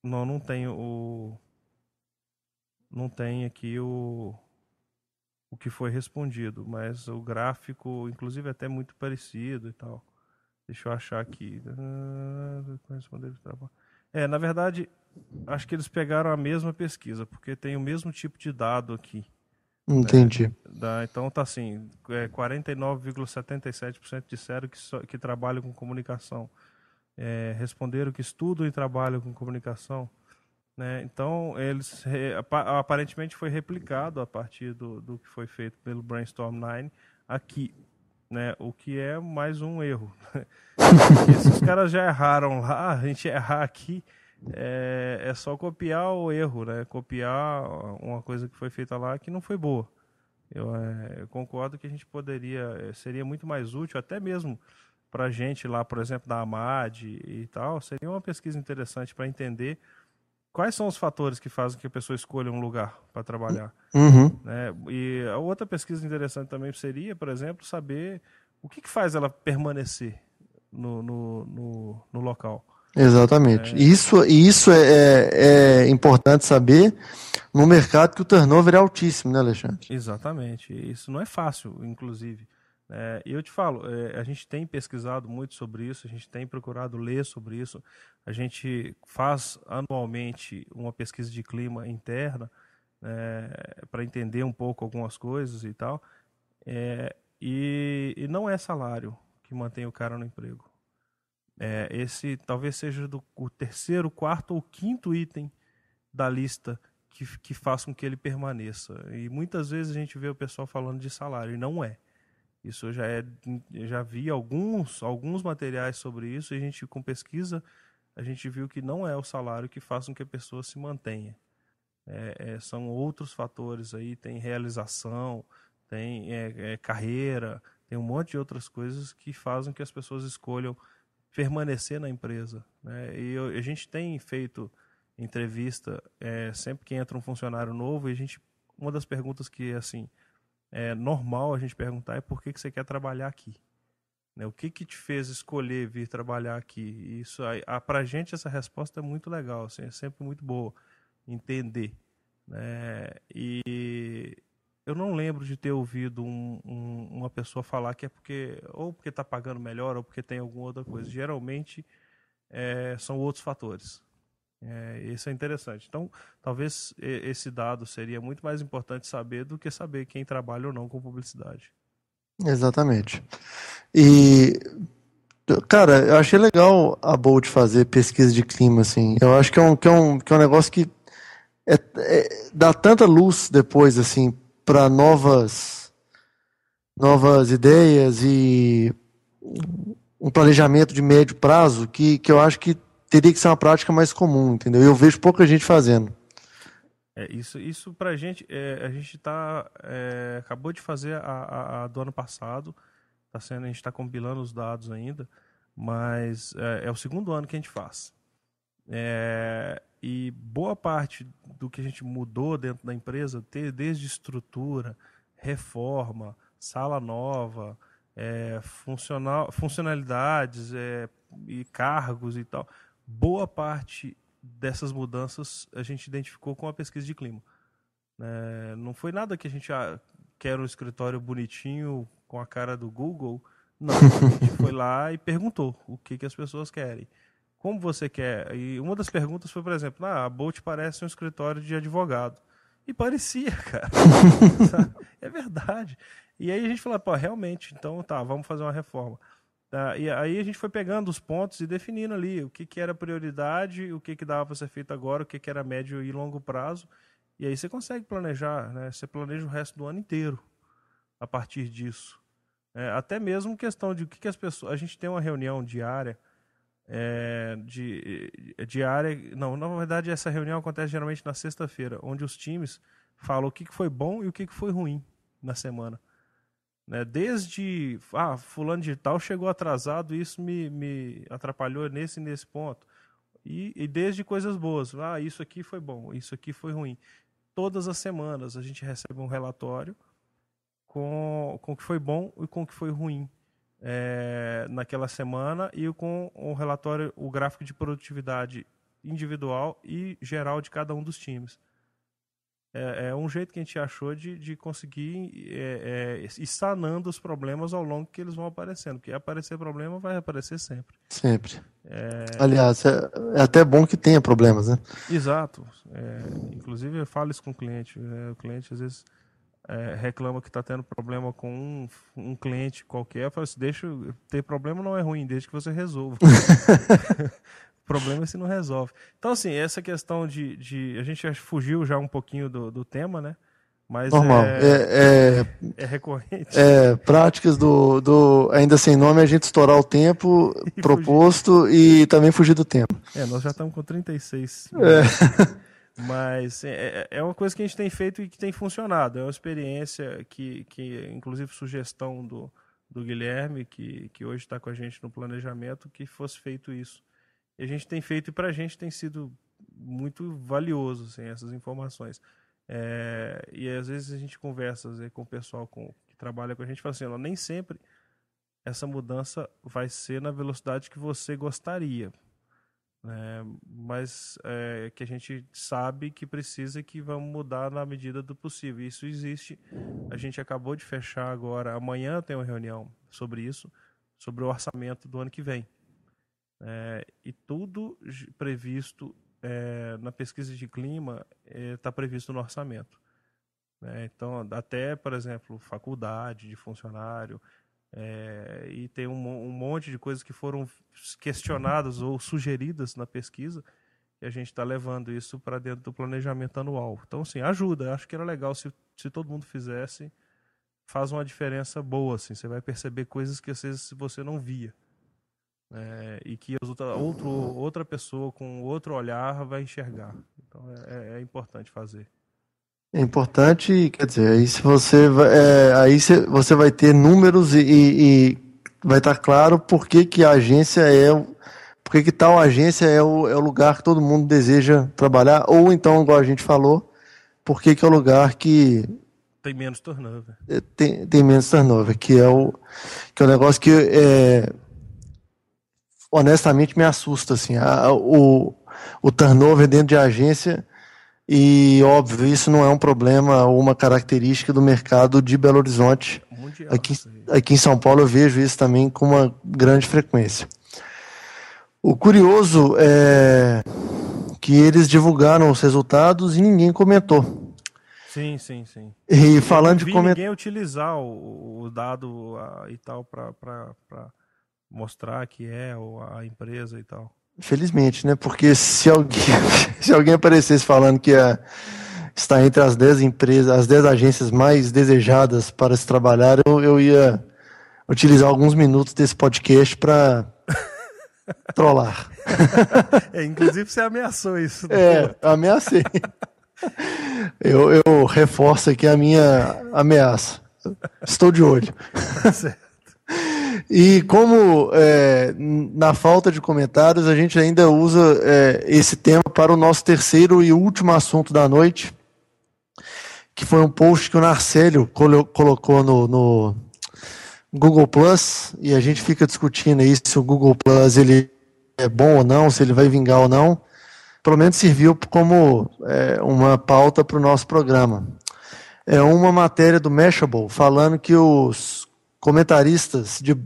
Não tem aqui o que foi respondido, mas o gráfico, inclusive, é até muito parecido e tal. Deixa eu achar aqui. Na verdade, acho que eles pegaram a mesma pesquisa, porque tem o mesmo tipo de dado aqui. Entendi. Então tá assim, 49,77% disseram que trabalham com comunicação. Responderam que estudam e trabalham com comunicação. Né? Então, aparentemente foi replicado a partir do que foi feito pelo Brainstorm 9 aqui. Né? O que é mais um erro. Se os caras já erraram lá, a gente errar aqui é só copiar o erro, né? Copiar uma coisa que foi feita lá que não foi boa. Eu concordo que a gente seria muito mais útil, até mesmo para a gente lá, por exemplo, da AMAD e tal, seria uma pesquisa interessante para entender quais são os fatores que fazem que a pessoa escolha um lugar para trabalhar. Uhum. Né? E a outra pesquisa interessante também seria, por exemplo, saber o que faz ela permanecer no local. Exatamente. Isso é importante saber no mercado que o turnover é altíssimo, né, Alexandre? Exatamente. Isso não é fácil, inclusive. E eu te falo, a gente tem pesquisado muito sobre isso, a gente tem procurado ler sobre isso, a gente faz anualmente uma pesquisa de clima interna para entender um pouco algumas coisas e tal, e não é salário que mantém o cara no emprego. Esse talvez seja o terceiro, quarto ou quinto item da lista que faz com que ele permaneça. E muitas vezes a gente vê o pessoal falando de salário, e não é. Isso já vi alguns materiais sobre isso, e a gente, com pesquisa, a gente viu que não é o salário que faz com que a pessoa se mantenha. São outros fatores aí, tem realização, tem carreira, tem um monte de outras coisas que fazem que as pessoas escolham permanecer na empresa. Né? E a gente tem feito entrevista sempre que entra um funcionário novo, e uma das perguntas que assim é normal a gente perguntar é por que você quer trabalhar aqui, né? O que te fez escolher vir trabalhar aqui? E isso aí, pra gente essa resposta é muito legal, assim, é sempre muito boa entender, E eu não lembro de ter ouvido uma pessoa falar que é porque está pagando melhor ou porque tem alguma outra coisa. Geralmente são outros fatores. Isso é interessante. Então, talvez esse dado seria muito mais importante saber do que saber quem trabalha ou não com publicidade. Exatamente. E, cara, eu achei legal a Bolt fazer pesquisa de clima, assim. Eu acho que é um negócio que dá tanta luz depois, assim, para novas ideias e um planejamento de médio prazo que eu acho que teria que ser uma prática mais comum, entendeu? Eu vejo pouca gente fazendo. Isso pra gente, a gente acabou de fazer a do ano passado, a gente está compilando os dados ainda, mas é o segundo ano que a gente faz. E boa parte do que a gente mudou dentro da empresa, desde estrutura, reforma, sala nova, funcionalidades e cargos e tal, boa parte dessas mudanças a gente identificou com a pesquisa de clima. Não foi nada que a gente quer um escritório bonitinho com a cara do Google. Não, a gente foi lá e perguntou o que as pessoas querem. Como você quer? E uma das perguntas foi, por exemplo, a Bolt parece um escritório de advogado. E parecia, cara. É verdade. E aí a gente falou, realmente, então vamos fazer uma reforma. E aí a gente foi pegando os pontos e definindo ali o que era prioridade, o que dava para ser feito agora, o que era médio e longo prazo. E aí você consegue planejar, né? Você planeja o resto do ano inteiro a partir disso. Até mesmo questão de o que as pessoas... A gente tem uma reunião diária, Não, na verdade essa reunião acontece geralmente na sexta-feira, onde os times falam o que foi bom e o que foi ruim na semana. Desde fulano de tal chegou atrasado, isso me atrapalhou nesse ponto, e desde coisas boas, isso aqui foi bom, isso aqui foi ruim. Todas as semanas a gente recebe um relatório com o que foi bom e com o que foi ruim naquela semana, e com o relatório, o gráfico de produtividade individual e geral de cada um dos times. É um jeito que a gente achou de conseguir ir sanando os problemas ao longo que eles vão aparecendo. Porque aparecer problema vai aparecer sempre. Sempre. Aliás, é até bom que tenha problemas, né? Exato. Inclusive, eu falo isso com o cliente. O cliente, às vezes, reclama que está tendo problema com um cliente qualquer. Eu falo assim, ter problema não é ruim, desde que você resolva. O problema é se não resolve. Então, assim, essa questão a gente já fugiu já um pouquinho do tema, né? Mas normal. É recorrente. Práticas ainda sem nome, a gente estourar o tempo proposto e também fugir do tempo. Nós já estamos com 36. Mas é uma coisa que a gente tem feito e que tem funcionado. É uma experiência que inclusive, sugestão do Guilherme, que hoje está com a gente no planejamento, que fosse feito isso. E a gente tem feito, e para a gente tem sido muito valioso, assim, essas informações. E às vezes a gente conversa com o pessoal que trabalha com a gente e fala assim, nem sempre essa mudança vai ser na velocidade que você gostaria. Mas que a gente sabe que precisa, que vamos mudar na medida do possível. Isso existe. A gente acabou de fechar agora, amanhã tem uma reunião sobre isso, sobre o orçamento do ano que vem. E tudo previsto na pesquisa de clima está previsto no orçamento. Então, até, por exemplo, faculdade de funcionário, e tem um monte de coisas que foram questionadas ou sugeridas na pesquisa, e a gente está levando isso para dentro do planejamento anual. Então, assim, ajuda. Acho que era legal se todo mundo fizesse, faz uma diferença boa. Assim, você vai perceber coisas que às vezes você não via. E que outra pessoa com outro olhar vai enxergar. Então é importante fazer. É importante, quer dizer, aí se você você vai ter números e vai estar claro por que a agência por que tal agência é o lugar que todo mundo deseja trabalhar, ou então, igual a gente falou, por que é o lugar que tem menos turnover. Tem menos turnover, que é o negócio que honestamente me assusta, assim, o turnover dentro de agência E, óbvio, isso não é um problema ou uma característica do mercado de Belo Horizonte. Mundial. Aqui em São Paulo eu vejo isso também com uma grande frequência. O curioso é que eles divulgaram os resultados e ninguém comentou. Sim. E falando de ninguém utilizar o dado e tal para mostrar que é a empresa e tal. Felizmente, né? Porque se alguém aparecesse falando que está entre as 10 empresas, as 10 agências mais desejadas para se trabalhar, eu ia utilizar alguns minutos desse podcast para trollar. Inclusive você ameaçou isso. Ameacei. Eu reforço aqui a minha ameaça. Estou de olho. Certo. E como na falta de comentários, a gente ainda usa esse tema para o nosso terceiro e último assunto da noite, que foi um post que o Narcélio colocou no Google Plus, e a gente fica discutindo aí se o Google Plus ele é bom ou não, se ele vai vingar ou não. Pelo menos serviu como uma pauta para o nosso programa. É uma matéria do Mashable falando que os comentaristas de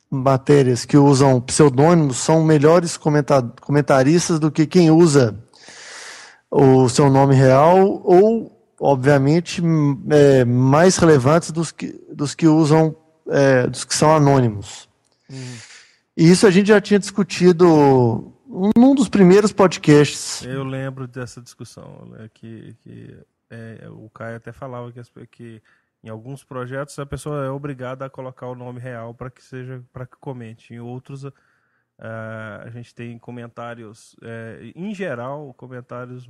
matérias que usam pseudônimos são melhores comentaristas do que quem usa o seu nome real ou, obviamente, mais relevantes dos que usam, dos que são anônimos. E isso a gente já tinha discutido num dos primeiros podcasts. Eu lembro dessa discussão, que o Caio até falava que em alguns projetos a pessoa é obrigada a colocar o nome real para que comente. Em outros a gente tem comentários, em geral, comentários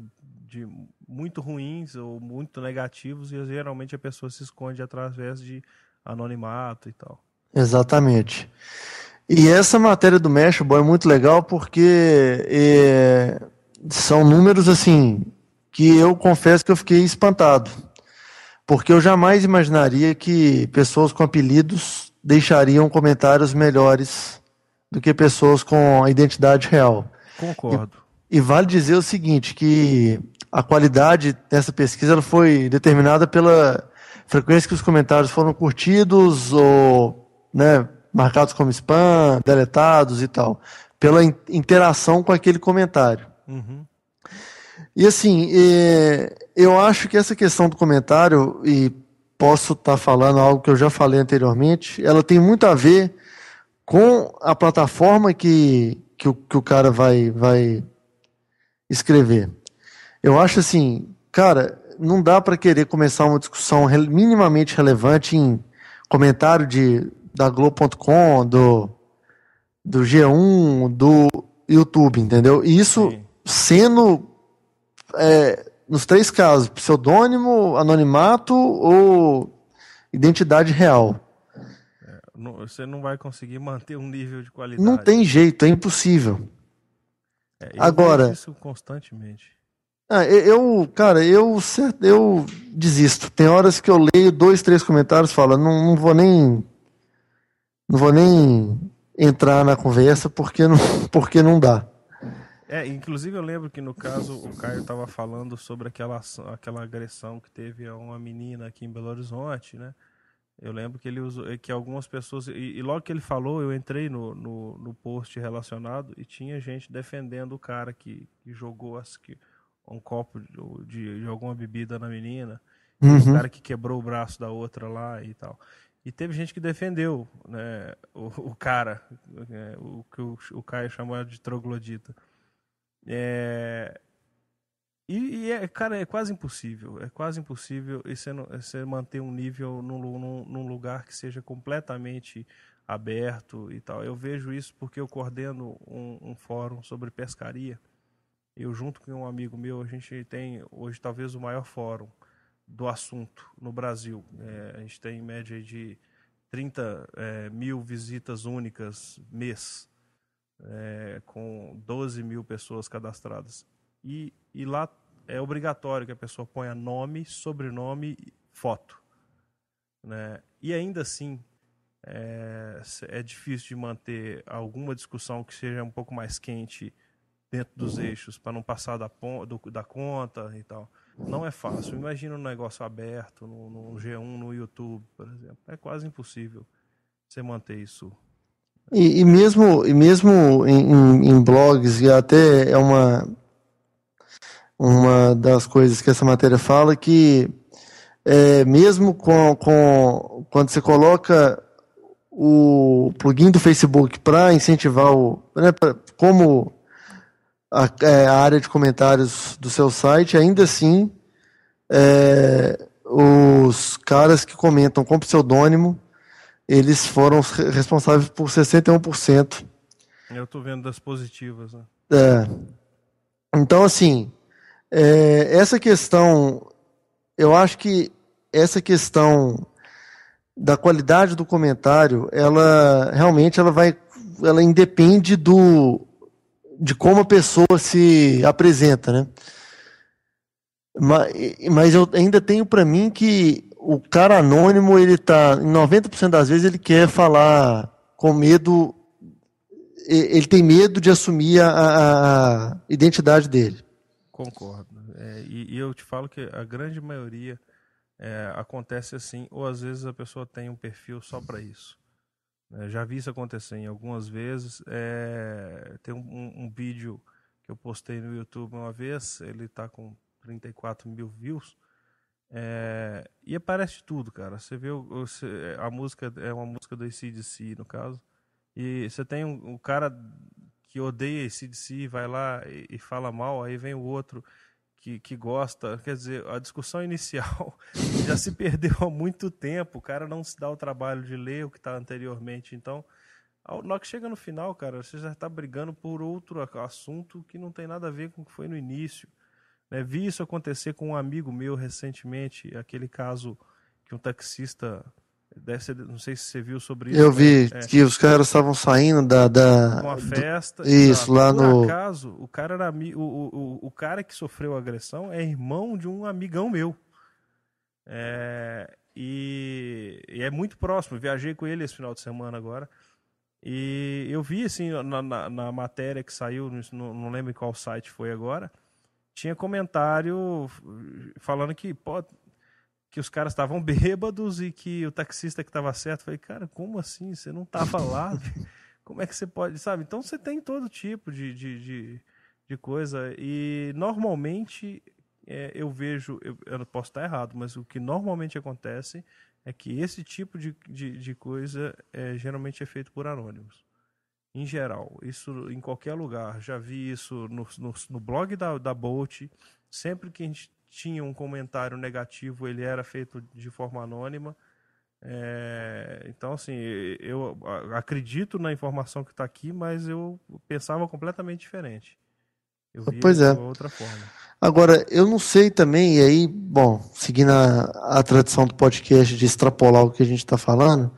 muito ruins ou muito negativos, e geralmente a pessoa se esconde através de anonimato e tal. Exatamente. E essa matéria do Mashable é muito legal porque são números assim que eu confesso que eu fiquei espantado. Porque eu jamais imaginaria que pessoas com apelidos deixariam comentários melhores do que pessoas com a identidade real. Concordo. E vale dizer o seguinte, que a qualidade dessa pesquisa ela foi determinada pela frequência que os comentários foram curtidos ou marcados como spam, deletados e tal. Pela interação com aquele comentário. Uhum. E assim, eu acho que essa questão do comentário, e posso estar falando algo que eu já falei anteriormente, ela tem muito a ver com a plataforma que o cara vai escrever. Eu acho assim, cara, não dá para querer começar uma discussão minimamente relevante em comentário da Globo.com, do G1, do YouTube, entendeu? E isso sendo nos três casos, pseudônimo, anonimato ou identidade real. Você não vai conseguir manter um nível de qualidade. Não tem jeito, é impossível. Agora, vejo isso constantemente. Eu desisto. Tem horas que eu leio 2, 3 comentários e falo, não vou nem entrar na conversa porque não dá. Inclusive eu lembro que no caso o Caio estava falando sobre aquela agressão que teve a uma menina aqui em Belo Horizonte, né? Eu lembro que ele usou, que algumas pessoas, e logo que ele falou, eu entrei no post relacionado e tinha gente defendendo o cara que jogou um copo de alguma bebida na menina, o cara que quebrou o braço da outra lá e tal. E teve gente que defendeu, né, o cara, o que o Caio chamou de troglodita. Cara, é quase impossível você manter um nível num lugar que seja completamente aberto e tal. Eu vejo isso porque eu coordeno um fórum sobre pescaria. Eu, junto com um amigo meu, a gente tem hoje talvez o maior fórum do assunto no Brasil. A gente tem em média de 30 mil visitas únicas mês, com 12 mil pessoas cadastradas. E lá é obrigatório que a pessoa ponha nome, sobrenome e foto. Né? E ainda assim, é difícil de manter alguma discussão que seja um pouco mais quente dentro dos eixos, para não passar da conta e tal. não é fácil. Imagina um negócio aberto no G1, no YouTube, por exemplo. É quase impossível você manter isso. E mesmo em blogs, e até é uma das coisas que essa matéria fala, que mesmo quando você coloca o plugin do Facebook para incentivar como a área de comentários do seu site, ainda assim os caras que comentam com pseudônimo, eles foram responsáveis por 61%. Eu tô vendo das positivas, né? Então, assim, essa questão, eu acho que essa questão da qualidade do comentário, ela realmente ela independe de como a pessoa se apresenta, né? Mas eu ainda tenho para mim que o cara anônimo, ele tá, em 90% das vezes, ele quer falar com medo, ele tem medo de assumir a identidade dele. Concordo. E eu te falo que a grande maioria acontece assim, ou às vezes a pessoa tem um perfil só para isso. Já vi isso acontecer em algumas vezes. Tem um vídeo que eu postei no YouTube uma vez, ele está com 34 mil views, e aparece tudo, cara. Você vê a música, é uma música do AC/DC, no caso, e você tem um cara que odeia AC/DC, vai lá e fala mal, aí vem o outro que gosta. Quer dizer, a discussão inicial já se perdeu há muito tempo, o cara não se dá o trabalho de ler o que está anteriormente. Então, na hora que chega no final, cara, você já está brigando por outro assunto que não tem nada a ver com o que foi no início. Vi isso acontecer com um amigo meu recentemente, aquele caso que um taxista, não sei se você viu sobre isso. Eu vi que os caras estavam saindo uma festa. Isso, lá por no... acaso, o cara era o cara que sofreu a agressão é irmão de um amigão meu. E é muito próximo. Eu viajei com ele esse final de semana agora. E eu vi, assim, na matéria que saiu, não lembro em qual site foi agora, tinha comentário falando que os caras estavam bêbados e que o taxista que estava certo. Eu falei, cara, como assim? Você não estava lá? Como é que você pode, sabe? Então você tem todo tipo de coisa. E normalmente eu vejo, eu não posso estar errado, mas o que normalmente acontece é que esse tipo de coisa geralmente é feito por anônimos. Em geral, isso em qualquer lugar. Já vi isso no blog da Bolt. Sempre que a gente tinha um comentário negativo, ele era feito de forma anônima. Então, assim, eu acredito na informação que está aqui, mas eu pensava completamente diferente. Eu via Pois de outra forma. Agora, eu não sei também, e aí, bom, seguindo a tradição do podcast de extrapolar o que a gente está falando,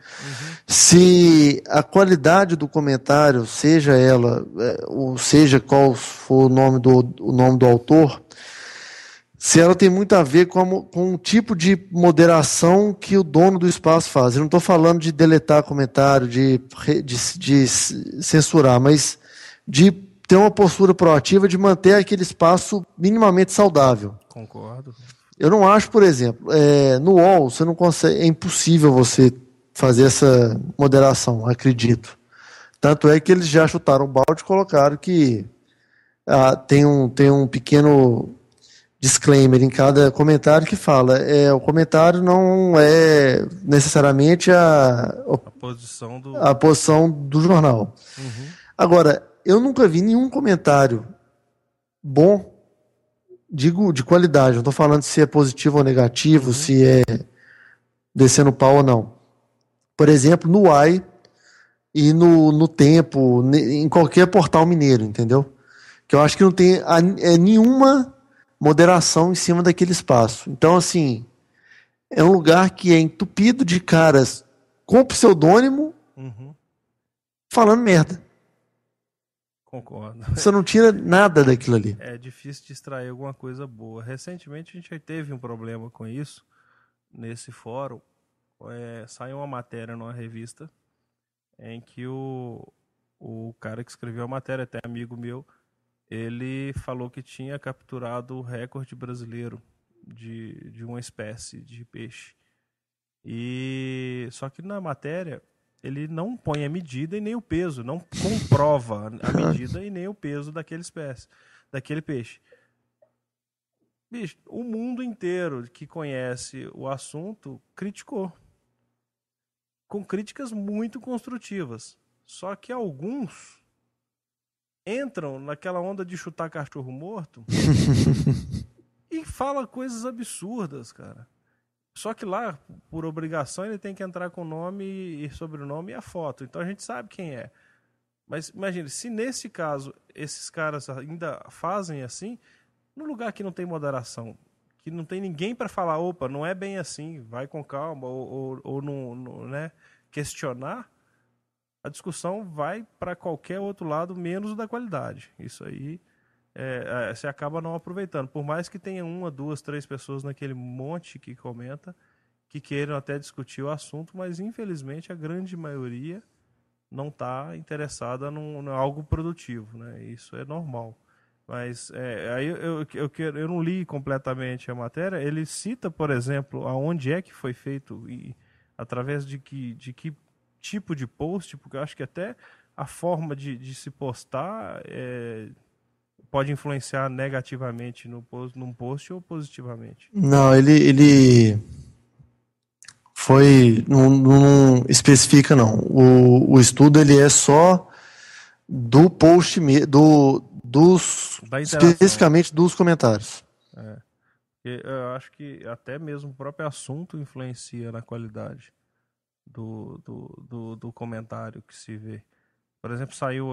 se a qualidade do comentário, seja ela, ou seja qual for o nome do autor, se ela tem muito a ver com o tipo de moderação que o dono do espaço faz. Eu não estou falando de deletar comentário, de censurar, mas de ter uma postura proativa de manter aquele espaço minimamente saudável. Concordo. Eu não acho, por exemplo, no UOL você não consegue, é impossível você fazer essa moderação, acredito. Tanto é que eles já chutaram o balde e colocaram que tem um pequeno disclaimer em cada comentário que fala, o comentário não é necessariamente a posição do jornal. Agora, eu nunca vi nenhum comentário bom, digo de qualidade, não estou falando se é positivo ou negativo, se é descendo pau ou não. Por exemplo, no UAI e no Tempo, em qualquer portal mineiro, entendeu? Que eu acho que não tem nenhuma moderação em cima daquele espaço. Então, assim, é um lugar que é entupido de caras com pseudônimo falando merda. Concordo. Você não tira nada daquilo ali. É difícil de extrair alguma coisa boa. Recentemente a gente teve um problema com isso. Nesse fórum, saiu uma matéria numa revista em que o cara que escreveu a matéria, até amigo meu, ele falou que tinha capturado o recorde brasileiro de uma espécie de peixe. E só que na matéria ele não põe a medida e nem o peso, não comprova a medida e nem o peso daquele espécie, daquele peixe. Bicho, o mundo inteiro que conhece o assunto criticou, com críticas muito construtivas. Só que alguns entram naquela onda de chutar cachorro morto e fala coisas absurdas, cara. Só que lá, por obrigação, ele tem que entrar com o nome e sobrenome e a foto. Então a gente sabe quem é. Mas imagine, se nesse caso esses caras ainda fazem assim, no lugar que não tem moderação, que não tem ninguém para falar, opa, não é bem assim, vai com calma, ou não, né, questionar, a discussão vai para qualquer outro lado, menos o da qualidade. Isso aí você acaba não aproveitando. Por mais que tenha 1, 2, 3 pessoas naquele monte que comenta, que queiram até discutir o assunto, mas infelizmente a grande maioria não está interessada em algo produtivo, né? Isso é normal. Mas aí eu não li completamente a matéria. Ele cita, por exemplo, aonde é que foi feito e através de que tipo de post, porque eu acho que até a forma de se postar pode influenciar negativamente num post ou positivamente. Não, ele foi, não especifica não. O estudo ele é só do post, especificamente dos comentários. Eu acho que até mesmo o próprio assunto influencia na qualidade do comentário que se vê. Por exemplo, saiu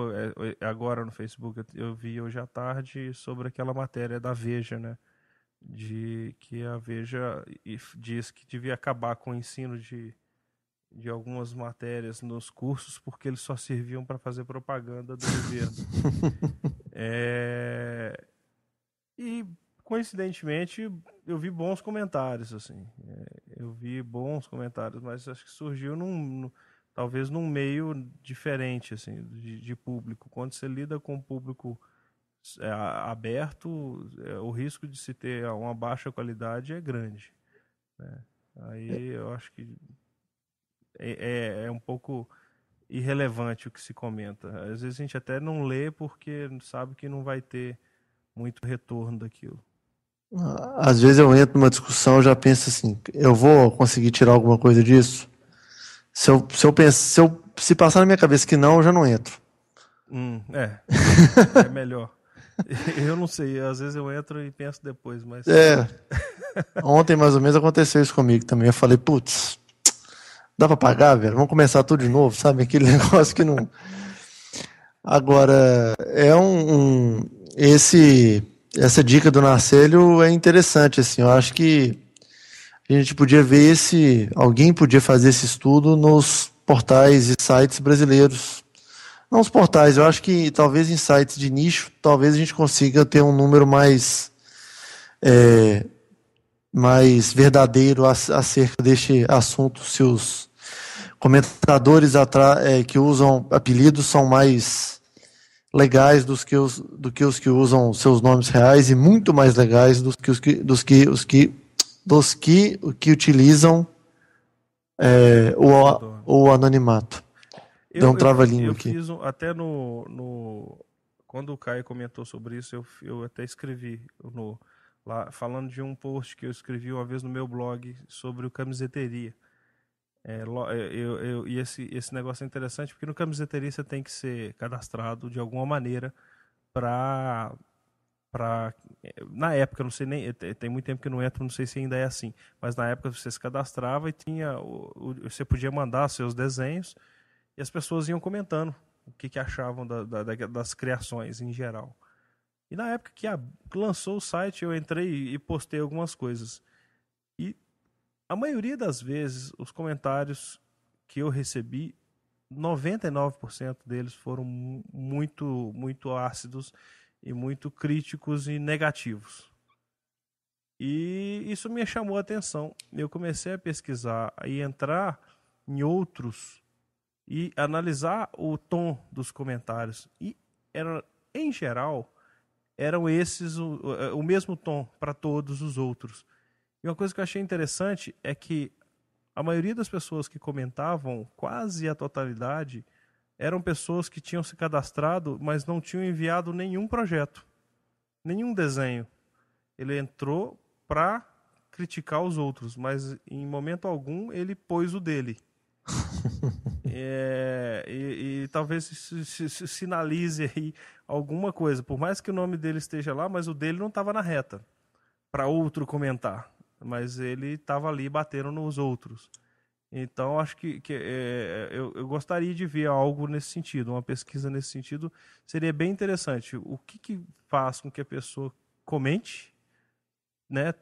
agora no Facebook, eu vi hoje à tarde sobre aquela matéria da Veja, né? De que a Veja diz que devia acabar com o ensino de algumas matérias nos cursos porque eles só serviam para fazer propaganda do governo. E coincidentemente eu vi bons comentários, assim. Eu vi bons comentários, mas acho que surgiu talvez num meio diferente, assim, de público. Quando você lida com um público aberto, o risco de se ter uma baixa qualidade é grande, né? Aí eu acho que é um pouco irrelevante o que se comenta. Às vezes a gente até não lê porque sabe que não vai ter muito retorno daquilo. Às vezes eu entro numa discussão e já penso assim, eu vou conseguir tirar alguma coisa disso? Se passar na minha cabeça que não, eu já não entro. É melhor. Eu não sei, às vezes eu entro e penso depois, mas... Ontem mais ou menos aconteceu isso comigo também. Eu falei, putz, dá pra pagar, velho? Vamos começar tudo de novo, sabe? Aquele negócio que não... Agora, essa dica do Narcélio é interessante, assim. Eu acho que a gente podia ver alguém podia fazer esse estudo nos portais e sites brasileiros. Não os portais, eu acho que talvez em sites de nicho, talvez a gente consiga ter um número mais verdadeiro acerca deste assunto, se os comentadores que usam apelidos são mais legais do que os que usam seus nomes reais e muito mais legais dos que utilizam o anonimato. Deu um trava-língua aqui. Eu fiz até quando o Caio comentou sobre isso, eu até escrevi lá, falando de um post que eu escrevi uma vez no meu blog sobre o camiseteria. E esse negócio é interessante porque no camiseteria você tem que ser cadastrado de alguma maneira para na época, não sei nem, tem muito tempo que eu não entro, não sei se ainda é assim, mas na época você se cadastrava e você podia mandar seus desenhos e as pessoas iam comentando o que achavam das criações em geral. E na época que lançou o site, eu entrei e postei algumas coisas. E a maioria das vezes, os comentários que eu recebi, 99% deles foram muito, muito ácidos e muito críticos e negativos. E isso me chamou a atenção. Eu comecei a pesquisar e entrar em outros e analisar o tom dos comentários. E, em geral, eram esses o mesmo tom para todos os outros. E uma coisa que eu achei interessante é que a maioria das pessoas que comentavam, quase a totalidade, eram pessoas que tinham se cadastrado, mas não tinham enviado nenhum projeto, nenhum desenho. Ele entrou para criticar os outros, mas em momento algum ele pôs o dele. E talvez isso sinalize aí alguma coisa. Por mais que o nome dele esteja lá, mas o dele não estava na reta para outro comentar. Mas ele estava ali batendo nos outros. Então, acho que eu gostaria de ver algo nesse sentido, uma pesquisa nesse sentido. Seria bem interessante. O que faz com que a pessoa comente, né?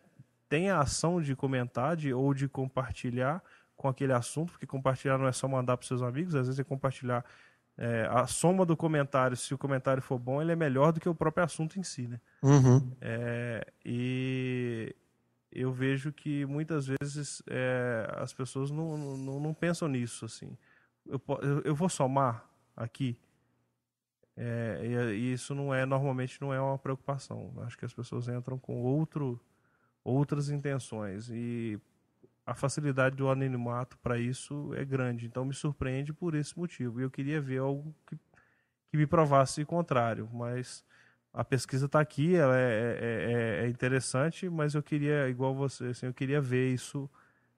Tenha a ação de comentar ou de compartilhar com aquele assunto, porque compartilhar não é só mandar para seus amigos, às vezes é compartilhar a soma do comentário. Se o comentário for bom, ele é melhor do que o próprio assunto em si, né? Uhum. E eu vejo que muitas vezes as pessoas não pensam nisso, assim. Eu vou somar aqui, e isso normalmente não é uma preocupação. Acho que as pessoas entram com outras intenções, e a facilidade do anonimato para isso é grande. Então me surpreende por esse motivo. E eu queria ver algo que me provasse o contrário, mas a pesquisa está aqui, ela é interessante, mas eu queria, igual você, assim, eu queria ver isso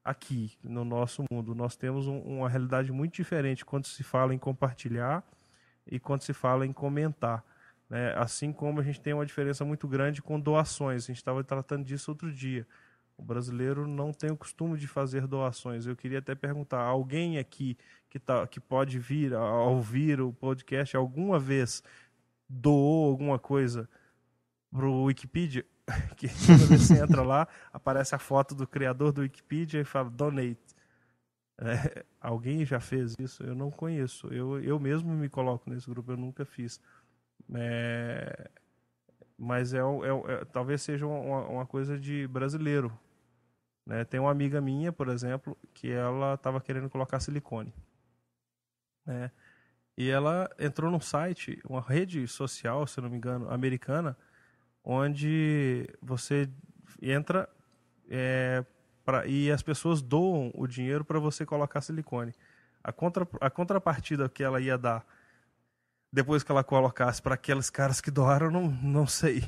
aqui, no nosso mundo. Nós temos uma realidade muito diferente quando se fala em compartilhar e quando se fala em comentar, né? Assim como a gente tem uma diferença muito grande com doações. A gente estava tratando disso outro dia. O brasileiro não tem o costume de fazer doações. Eu queria até perguntar, alguém aqui que pode vir a ouvir o podcast alguma vez doou alguma coisa pro Wikipedia? Que toda vez que você entra lá, aparece a foto do criador do Wikipedia e fala donate. Alguém já fez isso? Eu não conheço. Eu mesmo me coloco nesse grupo, eu nunca fiz. Mas talvez seja uma coisa de brasileiro, né? Tem uma amiga minha, por exemplo, que ela estava querendo colocar silicone, né? E ela entrou num site, uma rede social, se não me engano, americana, onde você entra e as pessoas doam o dinheiro para você colocar silicone. A contrapartida que ela ia dar depois que ela colocasse para aqueles caras que doaram, não sei.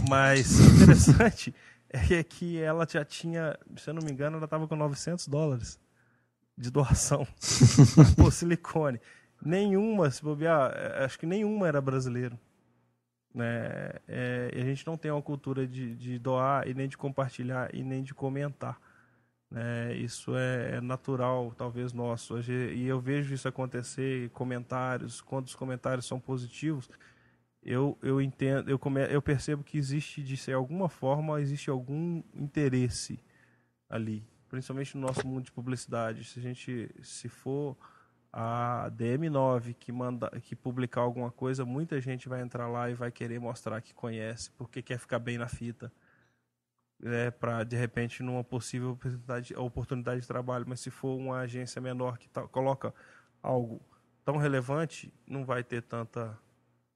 Mas interessante é que ela já tinha, se eu não me engano, ela estava com $900 de doação por silicone. Nenhuma, se bobear, acho que nenhuma era brasileiro, né? E a gente não tem uma cultura de doar e nem de compartilhar e nem de comentar, né? Isso é natural, talvez, nosso. E eu vejo isso acontecer em comentários. Quando os comentários são positivos, eu entendo, eu percebo que existe, de alguma forma, existe algum interesse ali, principalmente no nosso mundo de publicidade. Se for a DM9 que publicar alguma coisa, muita gente vai entrar lá e vai querer mostrar que conhece, porque quer ficar bem na fita, para de repente numa possível oportunidade de trabalho. Mas se for uma agência menor que coloca algo tão relevante, não vai ter tanta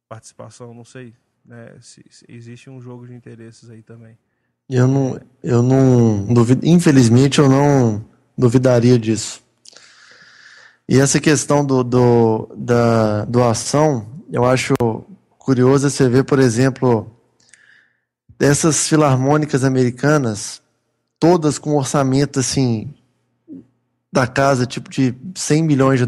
participação, não sei, né? Se existe um jogo de interesses aí também. Eu não duvido, infelizmente eu não duvidaria disso. E essa questão da doação, eu acho curioso você ver, por exemplo, dessas filarmônicas americanas, todas com orçamento assim da casa, tipo de $100 milhões,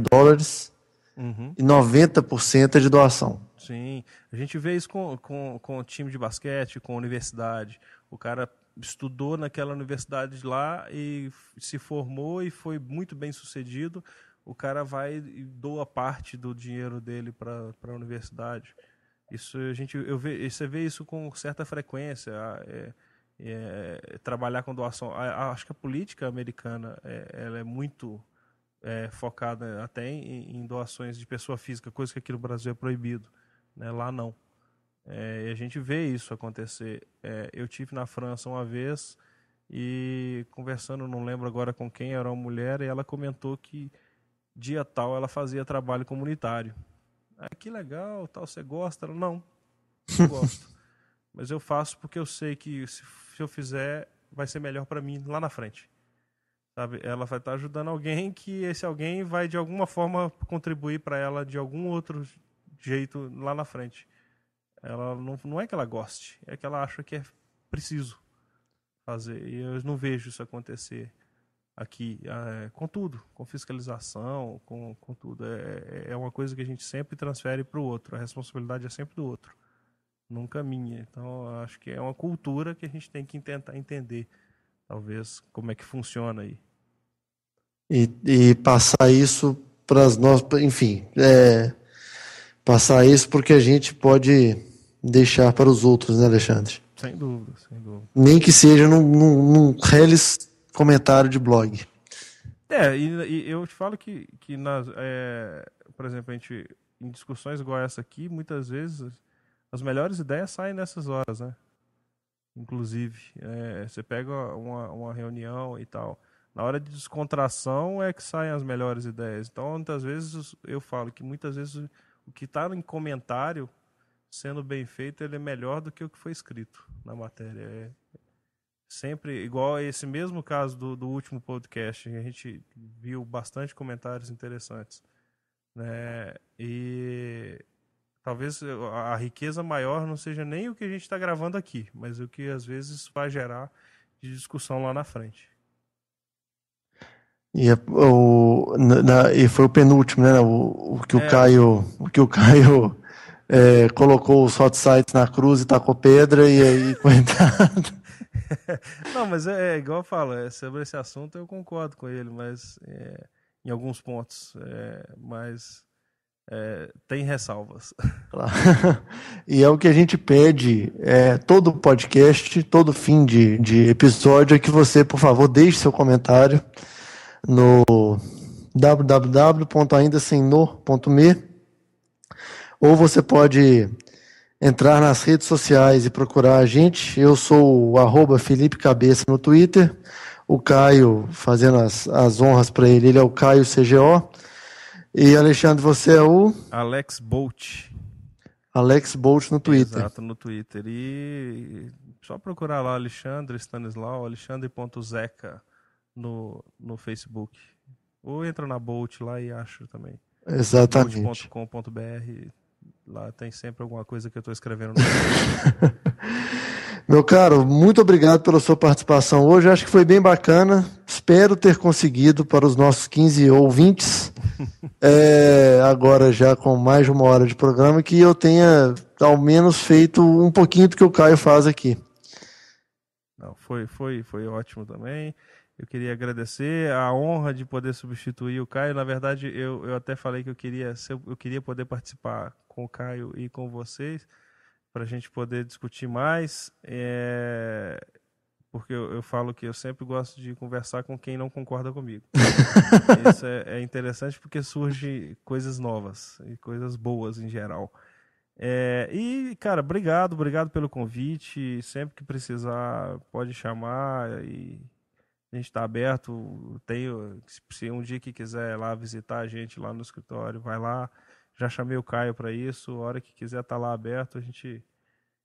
e 90% é de doação. Sim, a gente vê isso com time de basquete, com universidade. O cara estudou naquela universidade lá e se formou e foi muito bem sucedido. O cara vai e doa parte do dinheiro dele para a universidade. Você vê isso com certa frequência. Trabalhar com doação. Acho que a política americana ela é muito focada até em doações de pessoa física, coisa que aqui no Brasil é proibido, né? Lá não. E a gente vê isso acontecer. Eu tive na França uma vez e conversando, não lembro agora com quem, era uma mulher, e ela comentou que dia tal ela fazia trabalho comunitário. Que legal, tal, você gosta? Não gosto. Mas eu faço porque eu sei que se eu fizer, vai ser melhor para mim lá na frente. Sabe? Ela vai estar ajudando alguém que esse alguém vai de alguma forma contribuir para ela de algum outro jeito lá na frente. Ela não é que ela goste, é que ela acha que é preciso fazer. E eu não vejo isso acontecer aqui, com tudo, com fiscalização, com tudo. É uma coisa que a gente sempre transfere para o outro. A responsabilidade é sempre do outro, nunca minha. Então, eu acho que é uma cultura que a gente tem que tentar entender, talvez, como é que funciona aí. E passar isso para as nossas... Enfim, passar isso porque a gente pode deixar para os outros, né, Alexandre? Sem dúvida, sem dúvida. Nem que seja num reles comentário de blog. E eu te falo que por exemplo, a gente, em discussões igual essa aqui, muitas vezes as melhores ideias saem nessas horas, né? Inclusive, você pega uma reunião e tal, na hora de descontração é que saem as melhores ideias. Então, muitas vezes eu falo que muitas vezes o que está em comentário, sendo bem feito, ele é melhor do que o que foi escrito na matéria. Sempre, igual esse mesmo caso do último podcast, a gente viu bastante comentários interessantes, né? E talvez a riqueza maior não seja nem o que a gente está gravando aqui, mas o que às vezes vai gerar de discussão lá na frente. E foi o penúltimo, né? O que o Caio colocou os hot sites na cruz e tacou pedra e aí coitado. Não, mas igual eu falo, sobre esse assunto eu concordo com ele, mas em alguns pontos, mas tem ressalvas. Claro. E é o que a gente pede, todo podcast, todo fim de episódio, é que você, por favor, deixe seu comentário no www.aindasemno.me, ou você pode entrar nas redes sociais e procurar a gente. Eu sou o @Felipe Cabeça no Twitter, o Caio, fazendo as honras para ele é o Caio CGO, e Alexandre, você é o Alex Bolt no Twitter. Exato, no Twitter. E só procurar lá Alexandre Stanislau, Alexandre.zeca no Facebook. Ou entra na Bolt lá e acha também. Exatamente. Bolt.com.br. Lá tem sempre alguma coisa que eu estou escrevendo. Meu caro, muito obrigado pela sua participação hoje. Acho que foi bem bacana. Espero ter conseguido para os nossos 15 ouvintes, agora já com mais de 1 hora de programa, que eu tenha ao menos feito um pouquinho do que o Caio faz aqui. Não, foi ótimo também. Eu queria agradecer a honra de poder substituir o Caio. Na verdade, eu até falei que eu queria poder participar com o Caio e com vocês, para a gente poder discutir mais, porque eu falo que eu sempre gosto de conversar com quem não concorda comigo. Isso é interessante porque surgem coisas novas e coisas boas em geral. E, cara, obrigado pelo convite. Sempre que precisar, pode chamar e a gente está aberto. Se um dia que quiser lá visitar a gente lá no escritório, vai lá. Já chamei o Caio para isso. A hora que quiser estar lá aberto, a gente...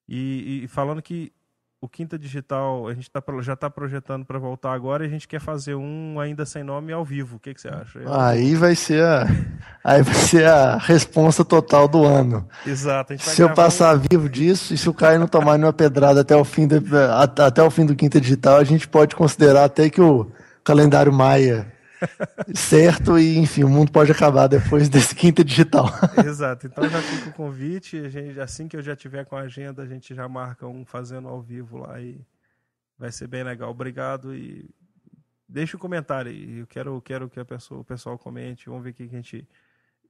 E falando que o Quinta Digital, a gente já está projetando para voltar agora, e a gente quer fazer um ainda sem nome ao vivo. O que você acha? Aí vai ser a responsa total do ano. Exato. A gente vai se eu passar vivo disso, e se o Caio não tomar nenhuma pedrada até o fim do Quinta Digital, a gente pode considerar até que o calendário Maia certo, e enfim, o mundo pode acabar depois desse Quinta Digital. Exato, então já fica o convite, assim que eu já tiver com a agenda, a gente já marca um fazendo ao vivo lá e vai ser bem legal. Obrigado e deixe um comentário aí, eu quero que o pessoal comente, vamos ver o que a gente...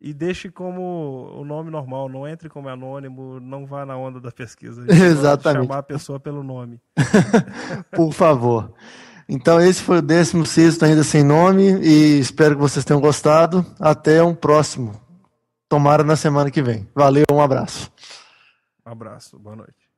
E deixe como o nome normal, não entre como anônimo, não vá na onda da pesquisa. Exatamente. Chamar a pessoa pelo nome. Por favor. Então esse foi o 16º Ainda Sem Nome, e espero que vocês tenham gostado. Até um próximo. Tomara na semana que vem. Valeu, um abraço. Um abraço, boa noite.